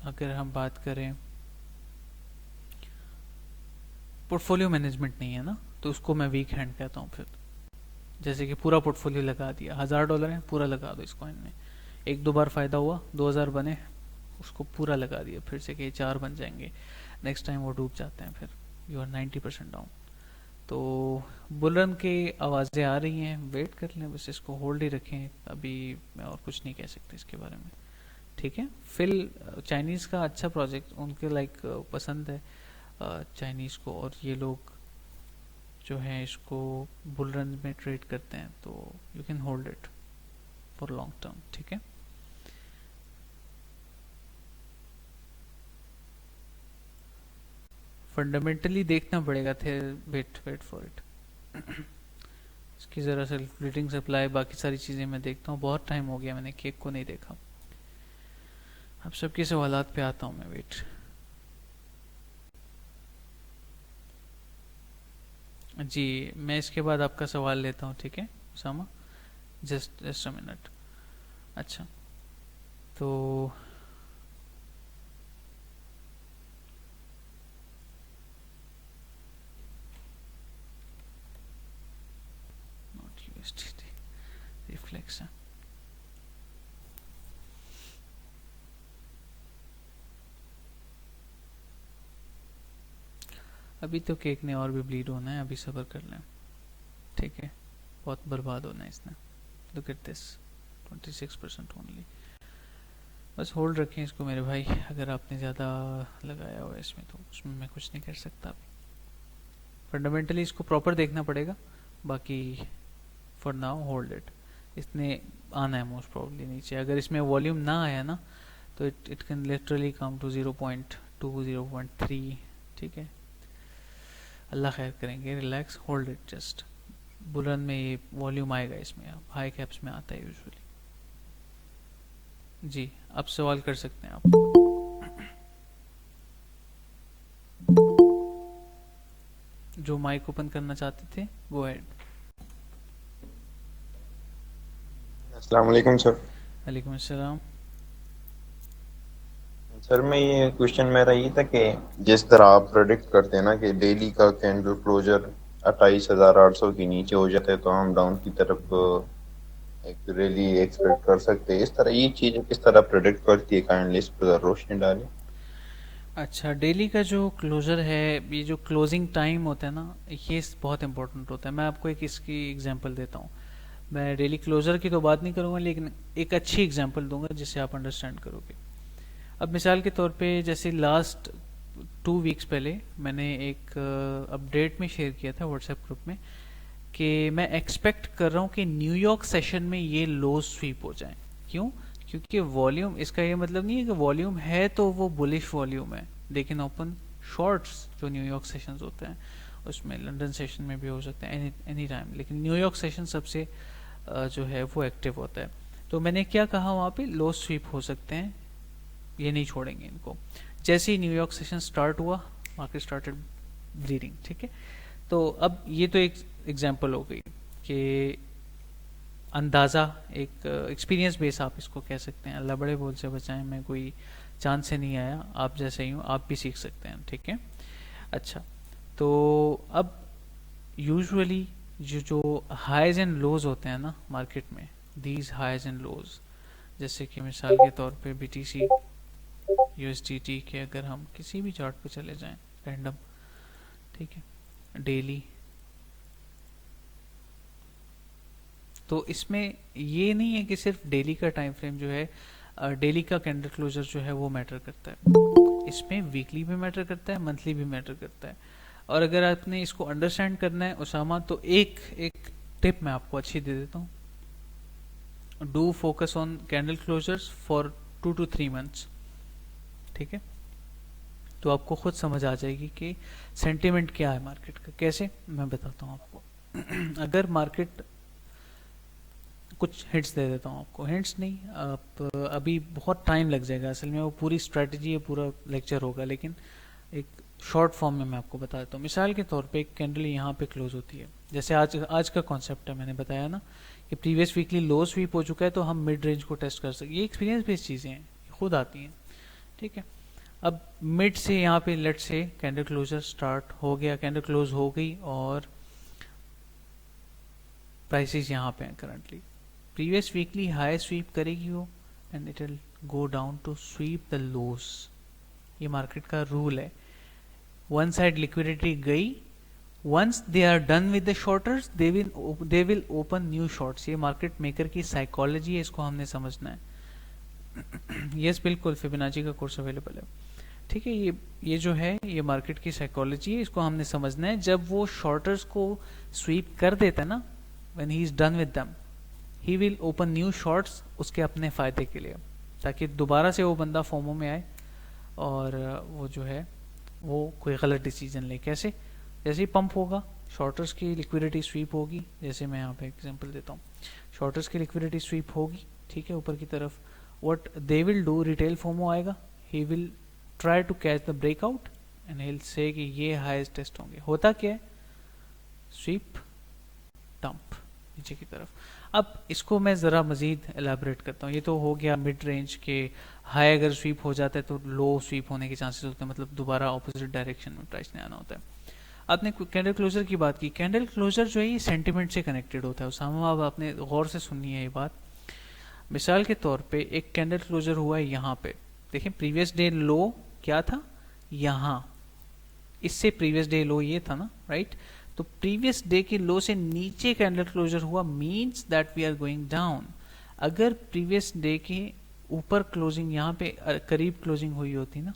अगर हम बात करें पोर्टफोलियो मैनेजमेंट नहीं है ना, तो उसको मैं वीक हैंड कहता हूँ। फिर जैसे कि पूरा पोर्टफोलियो लगा दिया, $1000 है, पूरा लगा दो इस कॉइन में, एक दो बार फ़ायदा हुआ, 2000 बने, उसको पूरा लगा दिया, फिर से कि 4 बन जाएंगे, नेक्स्ट टाइम वो डूब जाते हैं, फिर यू आर 90% डाउन। तो बुलरन की आवाज़ें आ रही हैं, वेट कर लें, बस इसको होल्ड ही रखें, अभी मैं और कुछ नहीं कह सकता इसके बारे में, ठीक है। फिल चाइनीज़ का अच्छा प्रोजेक्ट, उनके लाइक पसंद है चाइनीज़ को, और ये लोग जो हैं इसको बुल रन में ट्रेड करते हैं, तो you can hold it for long term, ठीक है। फंडामेंटली देखना पड़ेगा थे, वेट फॉर इट इसकी ज़रा सेल्फ रीडिंग सप्लाई, बाकी सारी चीज़ें मैं देखता हूँ, बहुत टाइम हो गया मैंने केक को नहीं देखा। अब सबके सवालात पे आता हूँ मैं, वेट। जी, मैं इसके बाद आपका सवाल लेता हूँ, ठीक है उसामा, जस्ट अ मिनट। अच्छा, तो नॉट यूएसडी रिफ्लेक्स है, अभी तो केक ने और भी ब्लीड होना है, अभी सब्र कर लें, ठीक है, बहुत बर्बाद होना है इसने। Look at this, 26% only. बस होल्ड रखें इसको मेरे भाई, अगर आपने ज़्यादा लगाया हुआ है इसमें तो उसमें मैं कुछ नहीं कर सकता अभी। फंडामेंटली इसको प्रॉपर देखना पड़ेगा, बाकी फॉर नाउ होल्ड इट। इसने आना है मोस्ट प्रॉब्ली नीचे, अगर इसमें वॉल्यूम ना आया ना तो it can literally come to 0.2 0.3, ठीक है। अल्लाह खैर करेंगे, relax, hold it just. Bull run में ये वॉल्यूम आएगा इसमें, अब हाई कैप्स में आता है यूजुअली। जी, अब सवाल कर सकते हैं आप। जो माइक ओपन करना चाहते थे, गो अहेड। अस्सलाम वालेकुम सर। वालेकुम अस्सलाम। सर मैं ये क्वेश्चन मेरा ये था कि जिस तरह आप प्रेडिक्ट करते हैं ना कि डेली का कैंडल क्लोजर 28,800 के नीचे हो जाता है तो हम डाउन की तरफ एक रैली एक्सपेक्ट कर सकते हैं, इस तरह ये चीज़ें किस तरह प्रेडिक्ट करती है, काइंडली इस पर रोशनी डालें। अच्छा, डेली का जो क्लोजर है, ये जो क्लोजिंग टाइम होता है ना, ये बहुत इंपॉर्टेंट होता है। मैं आपको एक इसकी एग्जांपल देता हूँ। मैं डेली क्लोजर की तो बात नहीं करूँगा, लेकिन एक अच्छी एग्जांपल दूंगा जिससे आप अंडरस्टैंड करोगे। अब मिसाल के तौर पे जैसे लास्ट 2 वीक्स पहले मैंने एक अपडेट में शेयर किया था व्हाट्सएप ग्रुप में कि मैं एक्सपेक्ट कर रहा हूँ कि न्यूयॉर्क सेशन में ये लो स्वीप हो जाए। क्यों? क्योंकि वॉल्यूम, इसका ये मतलब नहीं है कि वॉल्यूम है तो वो बुलिश वॉल्यूम है, लेकिन ओपन शॉर्ट्स जो न्यूयॉर्क सेशंस होते हैं उसमें, लंदन सेशन में भी हो सकते हैं एनी टाइम, लेकिन न्यूयॉर्क सेशन सबसे जो है वो एक्टिव होता है। तो मैंने क्या कहा वहाँ पे, लो स्वीप हो सकते हैं, ये नहीं छोड़ेंगे इनको। जैसे ही न्यूयॉर्क सेशन स्टार्ट हुआ, मार्केट स्टार्टेड ब्लीडिंग। ठीक है, तो अब ये तो एक एग्जांपल हो गई कि अंदाज़ा, एक एक्सपीरियंस बेस आप इसको कह सकते हैं। अल्लाह बड़े बोल से बचाएं, मैं कोई चांद से नहीं आया, आप जैसे ही हूँ, आप भी सीख सकते हैं। ठीक है, अच्छा, तो अब यूजुअली जो हाइज एंड लोज होते हैं ना मार्केट में, दीज हाइज एंड लोज, जैसे कि मिसाल के तौर पे बीटीसी यूएसडीटी के अगर हम किसी भी चार्ट पे चले जाएं रैंडम, ठीक है, डेली, तो इसमें ये नहीं है कि सिर्फ डेली का टाइम फ्रेम जो है, डेली का कैंडल क्लोजर जो है वो मैटर करता है, इसमें वीकली भी मैटर करता है, मंथली भी मैटर करता है। और अगर आपने इसको अंडरस्टैंड करना है उसामा, तो एक टिप मैं आपको अच्छी दे देता हूँ, do focus on candle closures for 2 to 3 months। ठीक है, तो आपको खुद समझ आ जाएगी कि सेंटिमेंट क्या है मार्केट का। कैसे, मैं बताता हूँ आपको। अगर मार्केट, कुछ हिंट्स दे देता हूँ आपको, हिंट्स नहीं, आप अभी बहुत टाइम लग जाएगा, असल में वो पूरी स्ट्रेटजी है, पूरा लेक्चर होगा, लेकिन एक शॉर्ट फॉर्म में मैं आपको बता देता हूँ। मिसाल के तौर पे एक कैंडल यहाँ पे क्लोज होती है, जैसे आज का कॉन्सेप्ट है, मैंने बताया ना कि प्रीवियस वीकली लो स्वीप हो चुका है, तो हम मिड रेंज को टेस्ट कर सकते, ये एक्सपीरियंस बेस्ड चीज़ें हैं, खुद आती हैं। ठीक है, अब मिड से यहाँ पे लेट से कैंडल क्लोजर स्टार्ट हो गया, कैंडल क्लोज हो गई और प्राइसेस यहाँ पे हैं currently, previous weekly high sweep करेगी वो, and it will go down to sweep the lows. ये मार्केट का रूल है, वन साइड लिक्विडिटी गई, once they are done with the shorters they will open new shorts. ये market maker की psychology है, इसको हमने समझना है। यस बिल्कुल, फिबोनाची का कोर्स अवेलेबल है। ठीक है, ये जो है ये मार्केट की साइकोलॉजी है, इसको हमने समझना है। जब वो शॉर्टर्स को स्वीप कर देता है ना, when he is done with them, he will open new shorts उसके अपने फायदे के लिए, ताकि दोबारा से वो बंदा फोमो में आए और वो जो है वो कोई गलत डिसीजन ले। कैसे? जैसे ही पंप होगा, शॉर्टर्स की लिक्विडिटी स्वीप होगी, जैसे मैं यहाँ पे एग्जांपल देता हूँ, शॉर्टर्स की लिक्विडिटी स्वीप होगी, ठीक है, ऊपर की तरफ, what they will do, retail FOMO आएगा, he will try to catch the breakout and he will say कि ये हाईएस्ट टेस्ट होंगे। होता क्या है, स्वीप डंप नीचे की तरफ। अब इसको मैं ज़रा मज़ीद एलाबरेट करता हूँ। ये तो हो गया मिड रेंज के, हाई अगर स्वीप हो जाता है तो लो स्वीप होने के चांसेस होते हैं, मतलब दोबारा ऑपोजिट डायरेक्शन में प्राइस ने आना होता है। आपने कैंडल क्लोजर की बात की, कैंडल क्लोजर जो है ये सेंटिमेंट से कनेक्टेड होता है उसामा, अब आपने गौर से सुननी है ये बात। मिसाल के तौर पे एक कैंडल क्लोजर हुआ है यहाँ पे, देखिए प्रीवियस डे लो क्या था यहाँ, इससे प्रीवियस डे लो ये था ना, राइट। तो प्रीवियस डे के लो से नीचे कैंडल क्लोजर हुआ, means that we are going down. अगर प्रीवियस डे के ऊपर क्लोजिंग यहाँ पे करीब क्लोजिंग हुई होती ना,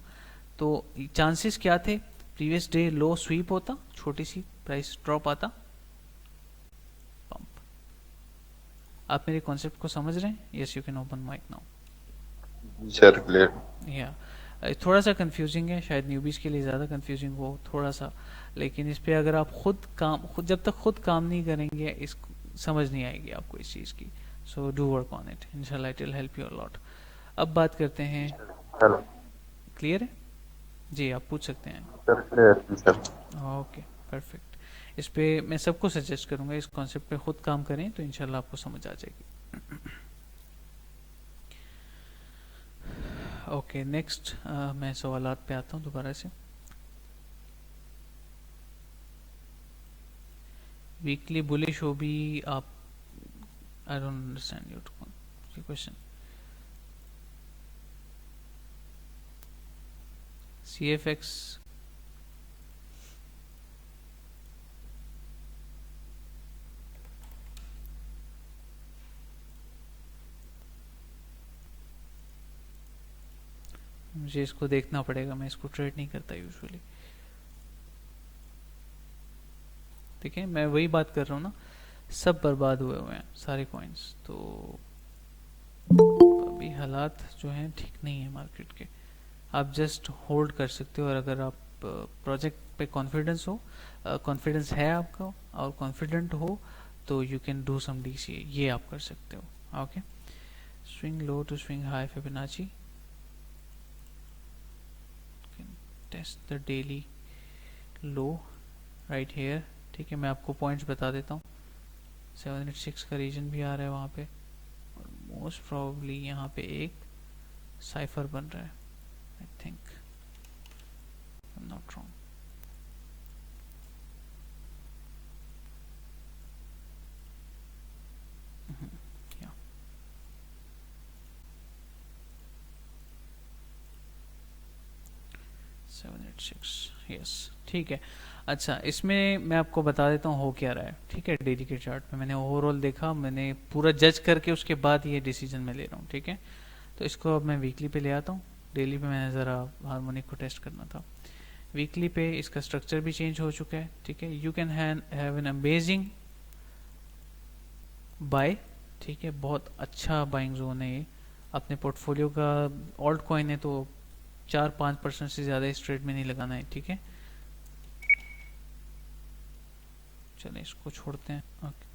तो चांसेस क्या थे, प्रीवियस डे लो स्वीप होता, छोटी सी प्राइस ड्रॉप आता, पंप। आप मेरे कॉन्सेप्ट को समझ रहे हैं? Yes, you can open mic now. Sir clear. या थोड़ा सा कंफ्यूजिंग है, शायद न्यूबीज के लिए ज़्यादा कंफ्यूजिंग हो थोड़ा सा, लेकिन इस पे अगर आप खुद जब तक खुद काम नहीं करेंगे, इस समझ नहीं आएगी आपको इस चीज़ की। So do work on it, इंशाल्लाह it will help you a lot. अब बात करते हैं, क्लियर है जी, आप पूछ सकते हैं। Sir clear sir. Okay perfect, इस पे मैं सबको सजेस्ट करूंगा इस कॉन्सेप्ट पे खुद काम करें, तो इंशाल्लाह आपको समझ आ जाएगी। ओके नेक्स्ट, मैं सवालात पे आता हूँ दोबारा से। वीकली बुलिश हो भी आप, I don't understand your question. CFX मुझे इसको देखना पड़ेगा, मैं इसको ट्रेड नहीं करता यूजुअली। ठीक है, मैं वही बात कर रहा हूँ ना, सब बर्बाद हुए हुए हैं सारे कॉइन्स, तो अभी हालात जो हैं ठीक नहीं है मार्केट के। आप जस्ट होल्ड कर सकते हो, और अगर आप प्रोजेक्ट पे कॉन्फिडेंस है आपका और कॉन्फिडेंट हो तो you can do some DCA, ये आप कर सकते हो। Okay, swing low to swing high Fibonacci, test the daily low right here. ठीक है, मैं आपको पॉइंट्स बता देता हूँ। 786 का रीजन भी आ रहा है वहाँ पे, और मोस्ट प्रोबेबली यहाँ पे एक साइफर बन रहा है, I think, I am not wrong. या 786, यस, ठीक है। अच्छा, इसमें मैं आपको बता देता हूँ हो क्या रहा है। ठीक है, डेली के चार्ट में मैंने ओवरऑल देखा, मैंने पूरा जज करके उसके बाद ये डिसीजन मैं ले रहा हूँ। ठीक है, तो इसको अब मैं वीकली पे ले आता हूँ। डेली पे मैंने ज़रा हार्मोनिक को टेस्ट करना था। वीकली पे इसका स्ट्रक्चर भी चेंज हो चुका है। ठीक है, you can have an amazing buy. ठीक है, बहुत अच्छा बाइंग जोन है ये। अपने पोर्टफोलियो का ऑल्ट कॉइन है तो 4-5% से ज़्यादा इस ट्रेड में नहीं लगाना है। ठीक है, चलिए इसको छोड़ते हैं। ओके,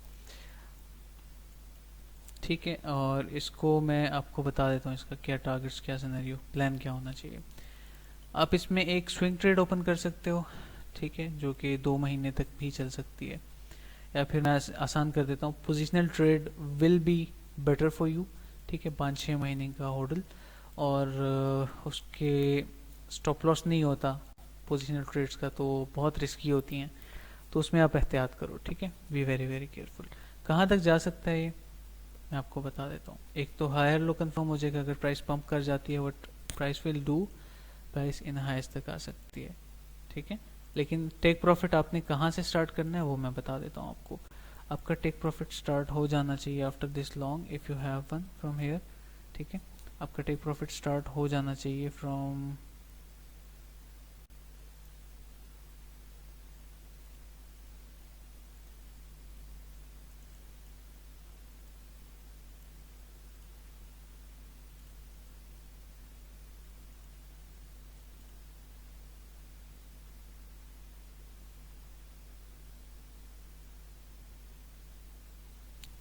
ठीक है, और इसको मैं आपको बता देता हूँ इसका क्या टारगेट्स, क्या सिनेरियो, प्लान क्या होना चाहिए। आप इसमें एक स्विंग ट्रेड ओपन कर सकते हो। ठीक है, जो कि 2 महीने तक भी चल सकती है, या फिर मैं आसान कर देता हूँ, positional trade will be better for you. ठीक है, 5-6 महीने का होल्ड, और उसके स्टॉप लॉस नहीं होता पोजिशनल ट्रेड्स का, तो बहुत रिस्की होती हैं, तो उसमें आप एहतियात करो। ठीक है, बी वेरी वेरी केयरफुल। कहाँ तक जा सकता है ये मैं आपको बता देता हूँ। एक तो हायर लो कंफर्म हो जाएगा अगर प्राइस पंप कर जाती है, what price will do, price in highest तक आ सकती है। ठीक है, लेकिन टेक प्रॉफिट आपने कहाँ से स्टार्ट करना है वो मैं बता देता हूँ आपको। आपका टेक प्रॉफिट स्टार्ट हो जाना चाहिए after this long, if you have one from here. ठीक है, आपका टेक प्रॉफिट स्टार्ट हो जाना चाहिए फ्रॉम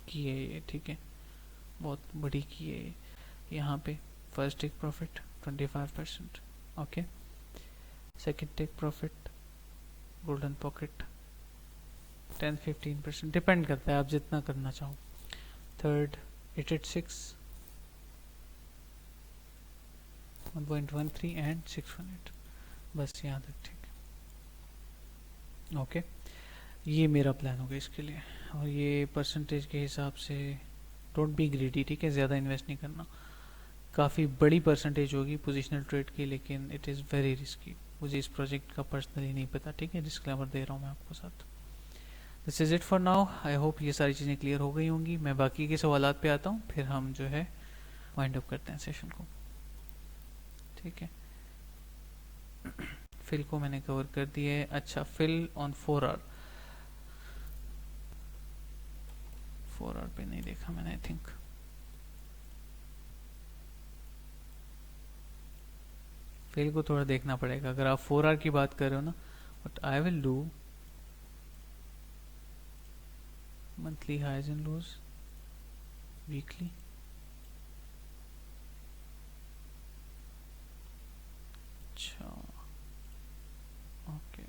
की है ये। ठीक है, बहुत बड़ी की है ये। यहाँ पे first take profit 25%। Okay, second take profit golden pocket 10-15%, depend करता है आप जितना करना चाहो। थर्ड 886, 1.13 एंड 618, बस यहाँ तक। ठीक है, ओके, ये मेरा प्लान होगा इसके लिए, और ये परसेंटेज के हिसाब से डोंट बी ग्रीडी। ठीक है, ज़्यादा इन्वेस्ट नहीं करना। काफ़ी बड़ी परसेंटेज होगी पोजिशनल ट्रेड की, लेकिन इट इज़ वेरी रिस्की। मुझे इस प्रोजेक्ट का पर्सनली नहीं पता। ठीक है, डिस्क्लेमर दे रहा हूँ मैं आपको साथ। This is it for now. I hope ये सारी चीज़ें क्लियर हो गई होंगी। मैं बाकी के सवालात पे आता हूँ, फिर हम जो है वाइंड अप करते हैं सेशन को। ठीक है, फिल को मैंने कवर कर दिया है। अच्छा, फिल ऑन 4 आवर, 4 आवर पे नहीं देखा मैंने, आई थिंक। फिल को थोड़ा देखना पड़ेगा अगर आप 4 आवर की बात कर रहे हो ना। But I will do monthly highs and lows, weekly. अच्छा, ओके,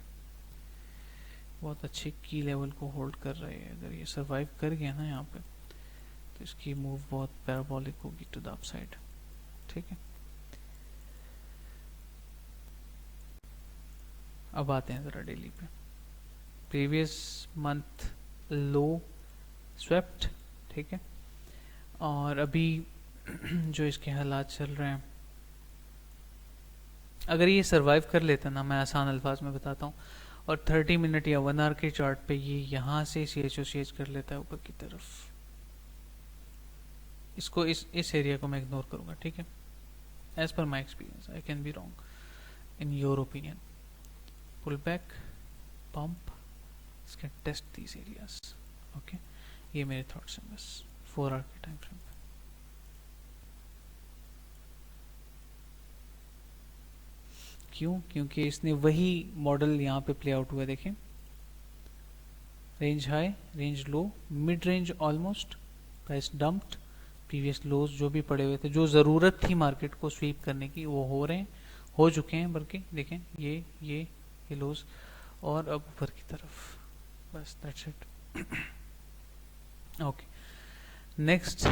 बहुत अच्छे की लेवल को होल्ड कर रहे हैं। अगर ये सरवाइव कर गया ना यहाँ पे, तो इसकी मूव बहुत पैराबोलिक होगी टू द अपसाइड। ठीक है, अब आते हैं ज़रा डेली पे। प्रीवियस मंथ लो स्वेप्ट। ठीक है, और अभी जो इसके हालात चल रहे हैं, अगर ये सरवाइव कर लेता ना, मैं आसान अल्फाज में बताता हूँ, और 30 मिनट या 1 आवर के चार्ट पे ये यहाँ से CHOCH कर लेता है ऊपर की तरफ, इसको इस एरिया को मैं इग्नोर करूँगा। ठीक है, as per my experience. I can be wrong. In your opinion, pullback, pump, this can test these areas. Okay, ये मेरे thoughts हैं बस 4 आवर के टाइम फ्रेम पे. क्यों? क्योंकि इसने वही मॉडल यहाँ पे प्ले आउट हुआ. देखें, range high, range low, mid range almost, price dumped, previous lows जो भी पड़े हुए थे, जो ज़रूरत थी मार्केट को स्वीप करने की, वो हो रहे हैं, हो चुके हैं. बल्कि देखें ये लोज, और अब ऊपर की तरफ. बस that's it. Okay, next,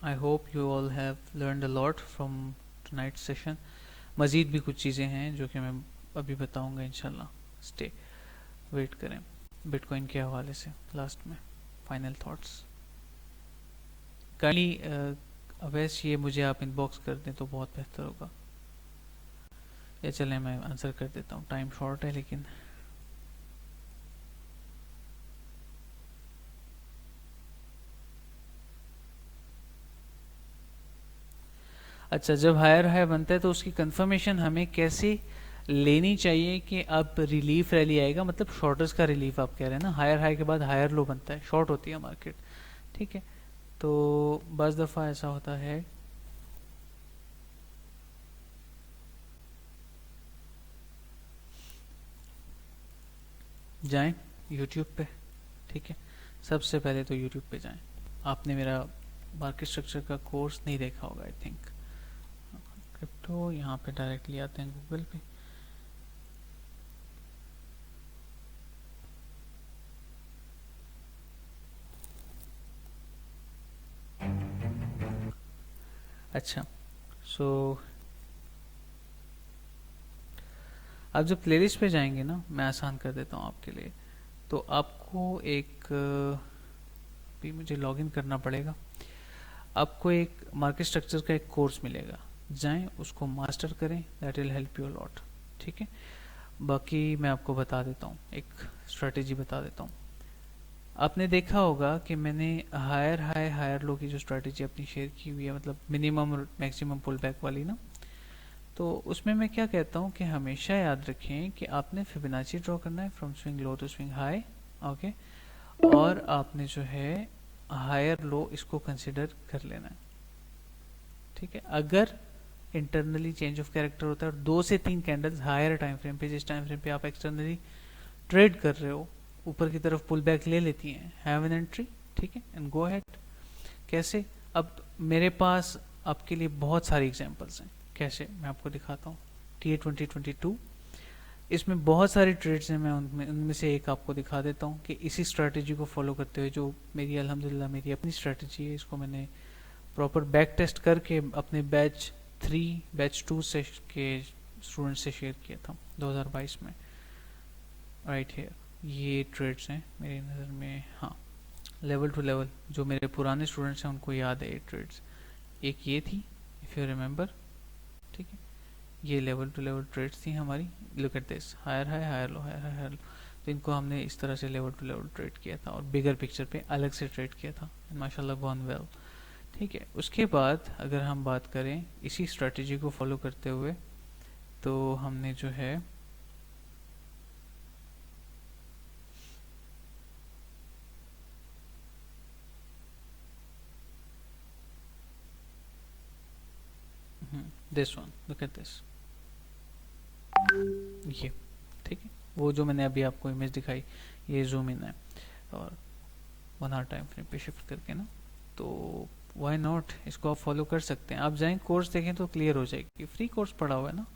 I hope you all have learned a lot from tonight session. मज़ीद भी कुछ चीज़ें हैं जो कि मैं अभी बताऊंगा इंशाल्लाह. स्टे, वेट करें. बिटकॉइन के हवाले से लास्ट में फाइनल थॉट्स. काइंडली अवैस ये मुझे आप इनबॉक्स कर दें तो बहुत बेहतर होगा. या चलें मैं आंसर कर देता हूँ, टाइम शॉर्ट है लेकिन. अच्छा, जब हायर हाई बनता है तो उसकी कंफर्मेशन हमें कैसे लेनी चाहिए कि अब रिलीफ रैली आएगा, मतलब शॉर्टर्स का रिलीफ आप कह रहे हैं ना. हायर हाई के बाद हायर लो बनता है, शॉर्ट होती है मार्केट. ठीक है, तो बस दफ़ा ऐसा होता है जाएं यूट्यूब पे. ठीक है, सबसे पहले तो यूट्यूब पे जाएं. आपने मेरा मार्केट स्ट्रक्चर का कोर्स नहीं देखा होगा आई थिंक. क्रिप्टो यहाँ पे डायरेक्टली आते हैं गूगल पे. अच्छा, सो आप जब प्लेलिस्ट पे जाएंगे ना, मैं आसान कर देता हूँ आपके लिए. तो आपको एक भी मुझे लॉगिन करना पड़ेगा. आपको एक मार्केट स्ट्रक्चर का एक कोर्स मिलेगा, जाएं उसको मास्टर करें, that will help you lot. ठीक है, बाकी मैं आपको बता देता हूँ, एक स्ट्रेटेजी बता देता हूँ. आपने देखा होगा कि मैंने हायर हाई हायर लो की जो स्ट्रेटेजी अपनी शेयर की हुई है, मतलब मिनिमम और मैक्सिमम पुल बैक वाली ना, तो उसमें मैं क्या कहता हूँ कि हमेशा याद रखें कि आपने फिबोनाची ड्रॉ करना है from swing low to swing high. Okay, और आपने जो है हायर लो इसको कंसिडर कर लेना है. ठीक है, अगर इंटरनली चेंज ऑफ कैरेक्टर होता है और 2 से 3 कैंडल्स हायर टाइम फ्रेम पे, जिस टाइम फ्रेम पे आप एक्सटर्नली ट्रेड कर रहे हो, ऊपर की तरफ पुल बैक ले लेती हैं, हैव एन एंट्री. ठीक है, एंड गो अहेड. कैसे? अब मेरे पास आपके लिए बहुत सारी एग्जांपल्स हैं. कैसे, मैं आपको दिखाता हूँ. TA 2022, इसमें बहुत सारी ट्रेड्स हैं. मैं उनमें से एक आपको दिखा देता हूँ कि इसी स्ट्रेटेजी को फॉलो करते हुए, जो मेरी अल्हम्दुलिल्लाह मेरी अपनी स्ट्रेटेजी है, इसको मैंने प्रॉपर बैक टेस्ट करके अपने बैच 3 बैच 2 से के स्टूडेंट से शेयर किया था 2022 में. राइट हियर, ये ट्रेड्स हैं मेरी नज़र में. हाँ, लेवल टू लेवल जो मेरे पुराने स्टूडेंट्स हैं उनको याद है ये ट्रेड्स. एक ये थी, इफ़ यू रिमेंबर. ठीक है, ये लेवल टू लेवल ट्रेड्स थी हमारी. Look at this, higher high higher low, higher high higher low. तो इनको हमने इस तरह से लेवल टू लेवल ट्रेड किया था और बिगर पिक्चर पे अलग से ट्रेड किया था. माशाल्लाह गॉन वेल. ठीक है, उसके बाद अगर हम बात करें इसी स्ट्रेटजी को फॉलो करते हुए, तो हमने जो है this one, look at this, ये. ठीक है, वो जो मैंने अभी आपको इमेज दिखाई, ये जूम इन है और 1 आवर टाइम फ्रेम पे शिफ्ट करके ना, तो वाई नॉट, इसको आप फॉलो कर सकते हैं. आप जाएं कोर्स देखें तो क्लियर हो जाएगी. फ्री कोर्स पड़ा हुआ है ना,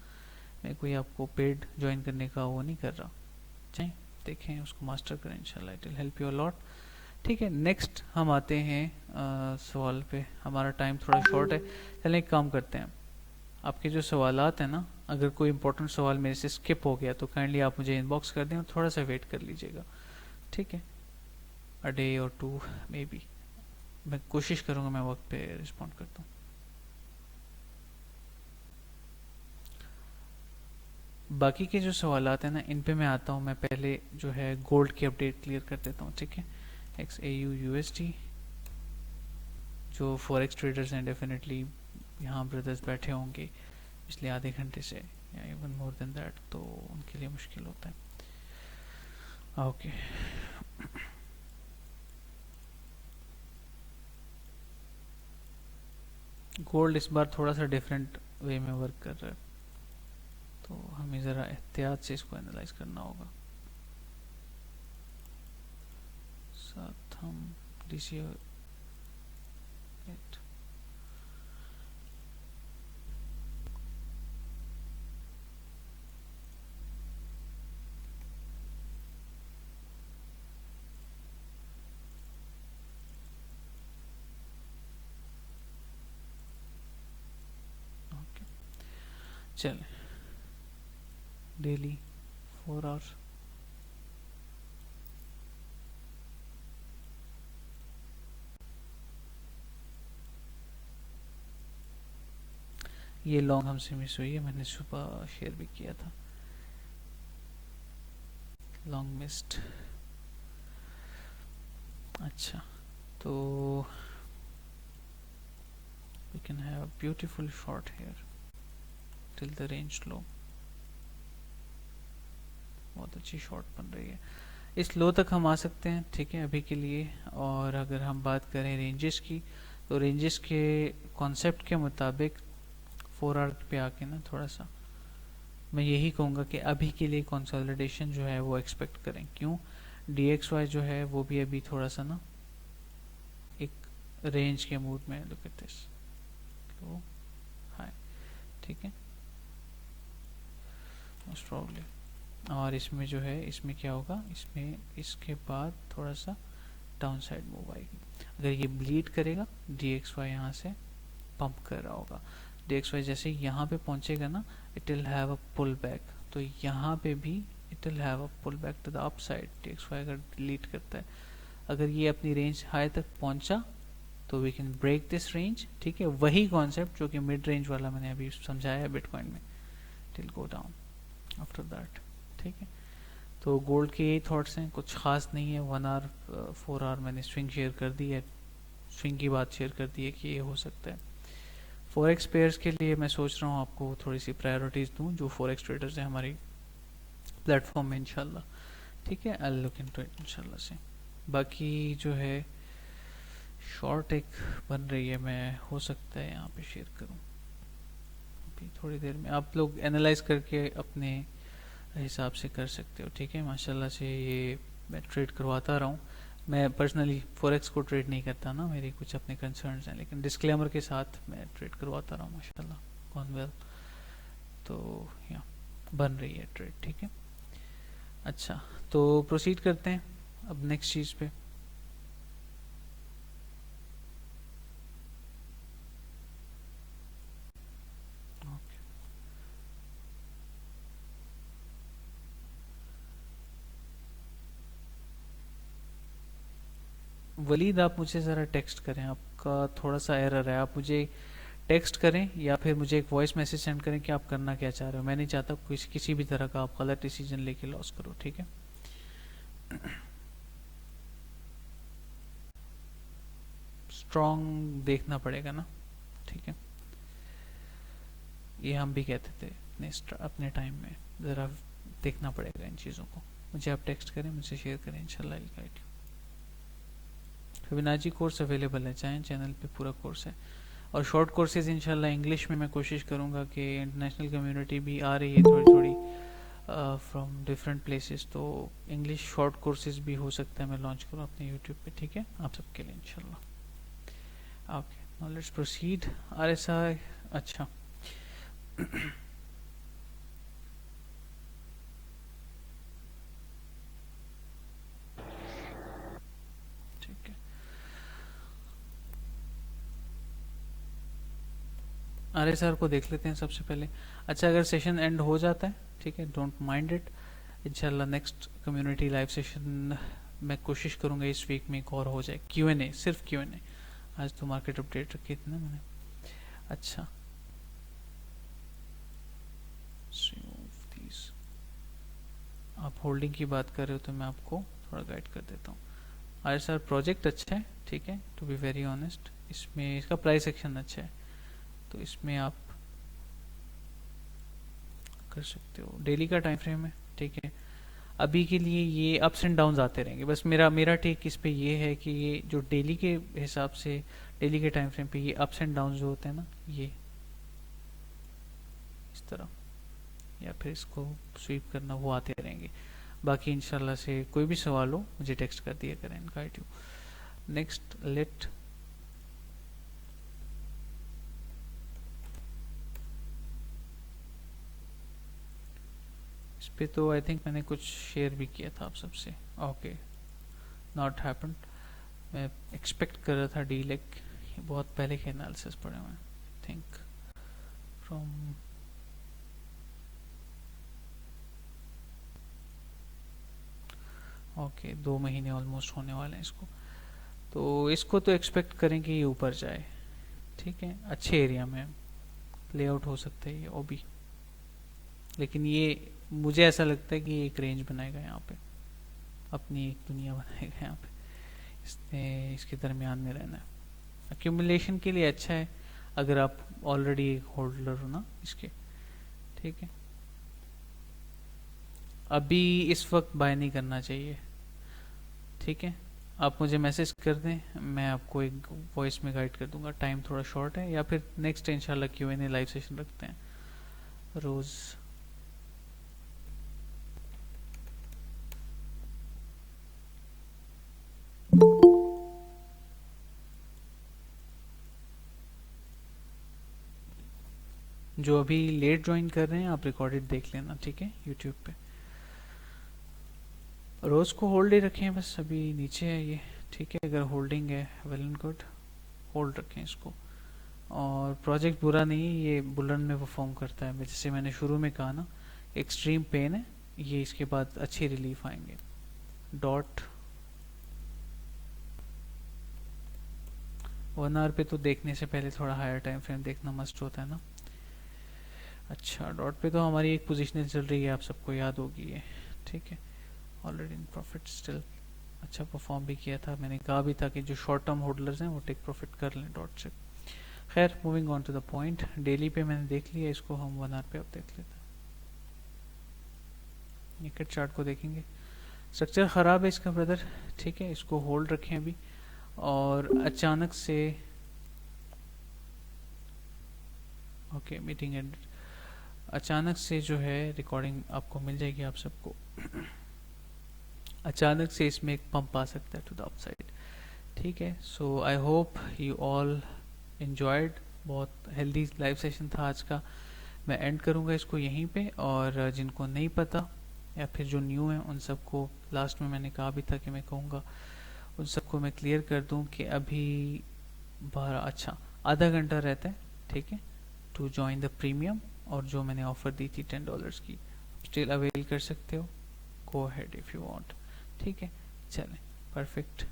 मैं कोई आपको पेड ज्वाइन करने का वो नहीं कर रहा. जाएं देखें, उसको मास्टर करें, इंशाल्लाह it will help you a lot. ठीक है, नेक्स्ट हम आते हैं सवाल पे. हमारा टाइम थोड़ा शॉर्ट है, चलें एक काम करते हैं. आपके जो सवालात हैं ना, अगर कोई इंपॉर्टेंट सवाल मेरे से स्किप हो गया तो काइंडली आप मुझे इनबॉक्स कर दें और थोड़ा सा वेट कर लीजिएगा. ठीक है, अ डे और 2 मे बी. मैं कोशिश करूँगा मैं वक्त पे रिस्पॉन्ड करता हूँ. बाकी के जो सवालात हैं ना, इन पे मैं आता हूँ. मैं पहले जो है गोल्ड की अपडेट क्लियर कर देता हूँ. ठीक है, XAU USD जो फॉरेक्स ट्रेडर्स हैं डेफिनेटली यहाँ ब्रदर्स बैठे होंगे पिछले आधे घंटे से या इवन मोर देन दैट, तो उनके लिए मुश्किल होता है। ओके गोल्ड इस बार थोड़ा सा डिफरेंट वे में वर्क कर रहा है, तो हमें ज़रा एहतियात से इसको एनालाइज करना होगा। साथ हम डीसी चले डेली 4 आवर्स ये लॉन्ग हमसे मिस हुई है, मैंने सुबह शेयर भी किया था, लॉन्ग मिस्ड। अच्छा तो we can have a beautiful short here till the range low, बहुत अच्छी शॉर्ट बन रही है, इस लो तक हम आ सकते हैं, ठीक है अभी के लिए। और अगर हम बात करें रेंजेस की, तो रेंजेस के कॉन्सेप्ट के मुताबिक 4 आवर पे आके ना थोड़ा सा मैं यही कहूँगा कि अभी के लिए कंसोलिडेशन जो है वो एक्सपेक्ट करें। क्यों? DXY जो है वो भी अभी थोड़ा सा ना एक रेंज के मूड में, look at this low high, ठीक है मोस्ट प्रॉब्ली। और इसमें जो है इसमें क्या होगा, इसमें इसके बाद थोड़ा सा डाउन साइड मूव आएगी। अगर ये ब्लीड करेगा, DXY यहाँ से पंप कर रहा होगा, DXY जैसे यहाँ पे पहुंचेगा ना, it will have a pull back, तो यहाँ पे भी it will have a pull back to the up side. DXY अगर डिलीट करता है, अगर ये अपनी रेंज हाई तक पहुंचा तो we can break this range, ठीक है वही कॉन्सेप्ट जो कि मिड रेंज वाला मैंने अभी समझाया है बिटकॉइन में, till go down after that, ठीक है। तो गोल्ड के यही थॉट्स हैं, कुछ खास नहीं है। 1 आवर 4 आवर मैंने स्विंग शेयर कर दी है, स्विंग की बात शेयर कर दी है कि ये हो सकता है। फॉरेक्स पेयर्स के लिए मैं सोच रहा हूँ आपको थोड़ी सी प्रायोरिटीज दूँ, जो फॉरेक्स ट्रेडर्स हैं हमारी प्लेटफॉर्म में इंशाल्लाह, ठीक है आई लुक इनटू इट इंशाल्लाह से। बाकी जो है शॉर्ट एक बन रही है, मैं हो सकता है यहाँ पे शेयर करूँ अभी थोड़ी देर में, आप लोग एनालाइज करके अपने हिसाब से कर सकते हो, ठीक है। माशाल्लाह से ये मैं ट्रेड करवाता रहा हूँ, मैं पर्सनली फॉरेक्स को ट्रेड नहीं करता ना, मेरे कुछ अपने कंसर्न्स हैं, लेकिन डिस्क्लेमर के साथ मैं ट्रेड करवाता रहा हूँ माशाल्लाह गॉन वेल। तो यहाँ बन रही है ट्रेड, ठीक है। अच्छा तो प्रोसीड करते हैं अब नेक्स्ट चीज़ पे। वलीद आप मुझे ज़रा टेक्स्ट करें, आपका थोड़ा सा एरर है, आप मुझे टेक्स्ट करें या फिर मुझे एक वॉइस मैसेज सेंड करें कि आप करना क्या चाह रहे हो। मैं नहीं चाहता किसी भी तरह का आप गलत डिसीजन लेके लॉस करो, ठीक है। स्ट्रॉन्ग देखना पड़ेगा ना, ठीक है, ये हम भी कहते थे अपने टाइम में, ज़रा देखना पड़ेगा इन चीज़ों को। मुझे आप टेक्स्ट करें, मुझसे शेयर करें, इंशाल्लाह आई guide you. Fibonacci course available है, चाहे चैनल पे पूरा कोर्स है, और शॉर्ट कोर्सेज इंशाल्लाह इंग्लिश में मैं कोशिश करूँगा कि इंटरनेशनल कम्युनिटी भी आ रही है थोड़ी थोड़ी फ्रॉम डिफरेंट प्लेसेस, तो इंग्लिश शॉर्ट कोर्सेज भी हो सकता है मैं लॉन्च करूँ अपने यूट्यूब पे, ठीक है आप सबके लिए इंशाल्लाह। Okay now let's proceed. RSI अच्छा ठीक है, RSI को देख लेते हैं सबसे पहले। अच्छा अगर सेशन एंड हो जाता है, ठीक है डोंट माइंड इट, इंशाल्लाह नेक्स्ट कम्युनिटी लाइव सेशन मैं कोशिश करूँगा इस वीक में एक और हो जाए, Q&A, सिर्फ Q&A। आज तो मार्केट अपडेट रखी थी ना मैंने। अच्छा आप होल्डिंग की बात कर रहे हो तो मैं आपको थोड़ा गाइड कर देता हूँ। RSI प्रोजेक्ट अच्छा है, ठीक है टू बी वेरी ऑनेस्ट, इसमें इसका प्राइस एक्शन अच्छा है, तो इसमें आप कर सकते हो। डेली का टाइम फ्रेम है, ठीक है। अभी के लिए ये अप्स एंड डाउन्स आते रहेंगे। बस मेरा टेक इस पे ये है कि ये जो डेली के हिसाब से, डेली के टाइम फ्रेम पे ये अप्स एंड डाउन जो होते हैं ना, ये इस तरह, या फिर इसको स्वीप करना, वो आते रहेंगे। बाकी इंशाल्लाह से कोई भी सवाल हो मुझे टेक्स्ट कर दिया करें, गाइड यू। नेक्स्ट लेट इस पे तो आई थिंक मैंने कुछ शेयर भी किया था आप सबसे। Okay, not happened. मैं एक्सपेक्ट कर रहा था डीलेक, बहुत पहले के एनालिसिस पढ़े हुए हैं थिंक फ्रॉम ओके 2 महीने ऑलमोस्ट होने वाले हैं इसको। तो इसको तो एक्सपेक्ट करें कि ये ऊपर जाए, ठीक है। अच्छे एरिया में लेआउट हो सकता है ये ओबी, लेकिन ये मुझे ऐसा लगता है कि ये एक रेंज बनाएगा यहाँ पे, अपनी एक दुनिया बनाएगा यहाँ पे। इसने इसके दरमियान में रहना है। एक्यूमुलेशन के लिए अच्छा है अगर आप ऑलरेडी एक होल्डर हो ना इसके, ठीक है। अभी इस वक्त बाय नहीं करना चाहिए, ठीक है। आप मुझे मैसेज कर दें, मैं आपको एक वॉइस में गाइड कर दूंगा। टाइम थोड़ा शॉर्ट है, या फिर नेक्स्ट इंशाल्लाह Q&A लाइव सेशन रखते हैं रोज। जो अभी लेट ज्वाइन कर रहे हैं आप रिकॉर्डेड देख लेना, ठीक है, यूट्यूब पे। रोज को होल्ड ही रखें बस, अभी नीचे है ये, ठीक है। अगर होल्डिंग है वेल एंड गुड, होल्ड रखें इसको। और प्रोजेक्ट बुरा नहीं है, ये बुलरन में परफॉर्म करता है। जैसे मैंने शुरू में कहा ना, एक्सट्रीम पेन है ये, इसके बाद अच्छे रिलीफ आएंगे। डॉट 1 आवर पे तो देखने से पहले थोड़ा हायर टाइम फ्रेम देखना मस्ट होता है ना। अच्छा, डॉट पे तो हमारी एक पोजीशन चल रही है, आप सबको याद होगी ये, ठीक है। ऑलरेडी इन प्रॉफिट स्टिल अच्छा परफॉर्म भी किया था। मैंने कहा भी था कि जो शॉर्ट टर्म होल्डर्स हैं वो टेक प्रॉफिट कर लें डॉट से। खैर, moving on to the point, daily पे मैंने देख लिया, इसको हम 1 आवर पे अब देख लेते हैं। निकट चार्ट को देखेंगे, स्ट्रक्चर ख़राब है इसका ब्रदर, ठीक है। इसको होल्ड रखें अभी। और अचानक से ओके, मीटिंग एंड, अचानक से जो है रिकॉर्डिंग आपको मिल जाएगी आप सबको। अचानक से इसमें एक पंप आ सकता है टू द अपसाइड, ठीक है। So I hope you all enjoyed. बहुत हेल्दी लाइव सेशन था आज का। मैं एंड करूंगा इसको यहीं पे, और जिनको नहीं पता या फिर जो न्यू है उन सबको, लास्ट में मैंने कहा भी था कि मैं कहूँगा, उन सबको मैं क्लियर कर दूं कि अभी 12 अच्छा आधा घंटा रहता है, ठीक है, टू जॉइन द प्रीमियम। और जो मैंने ऑफर दी थी $10 की, स्टिल अवेल कर सकते हो। Go ahead if you want, ठीक है। चलें, परफेक्ट।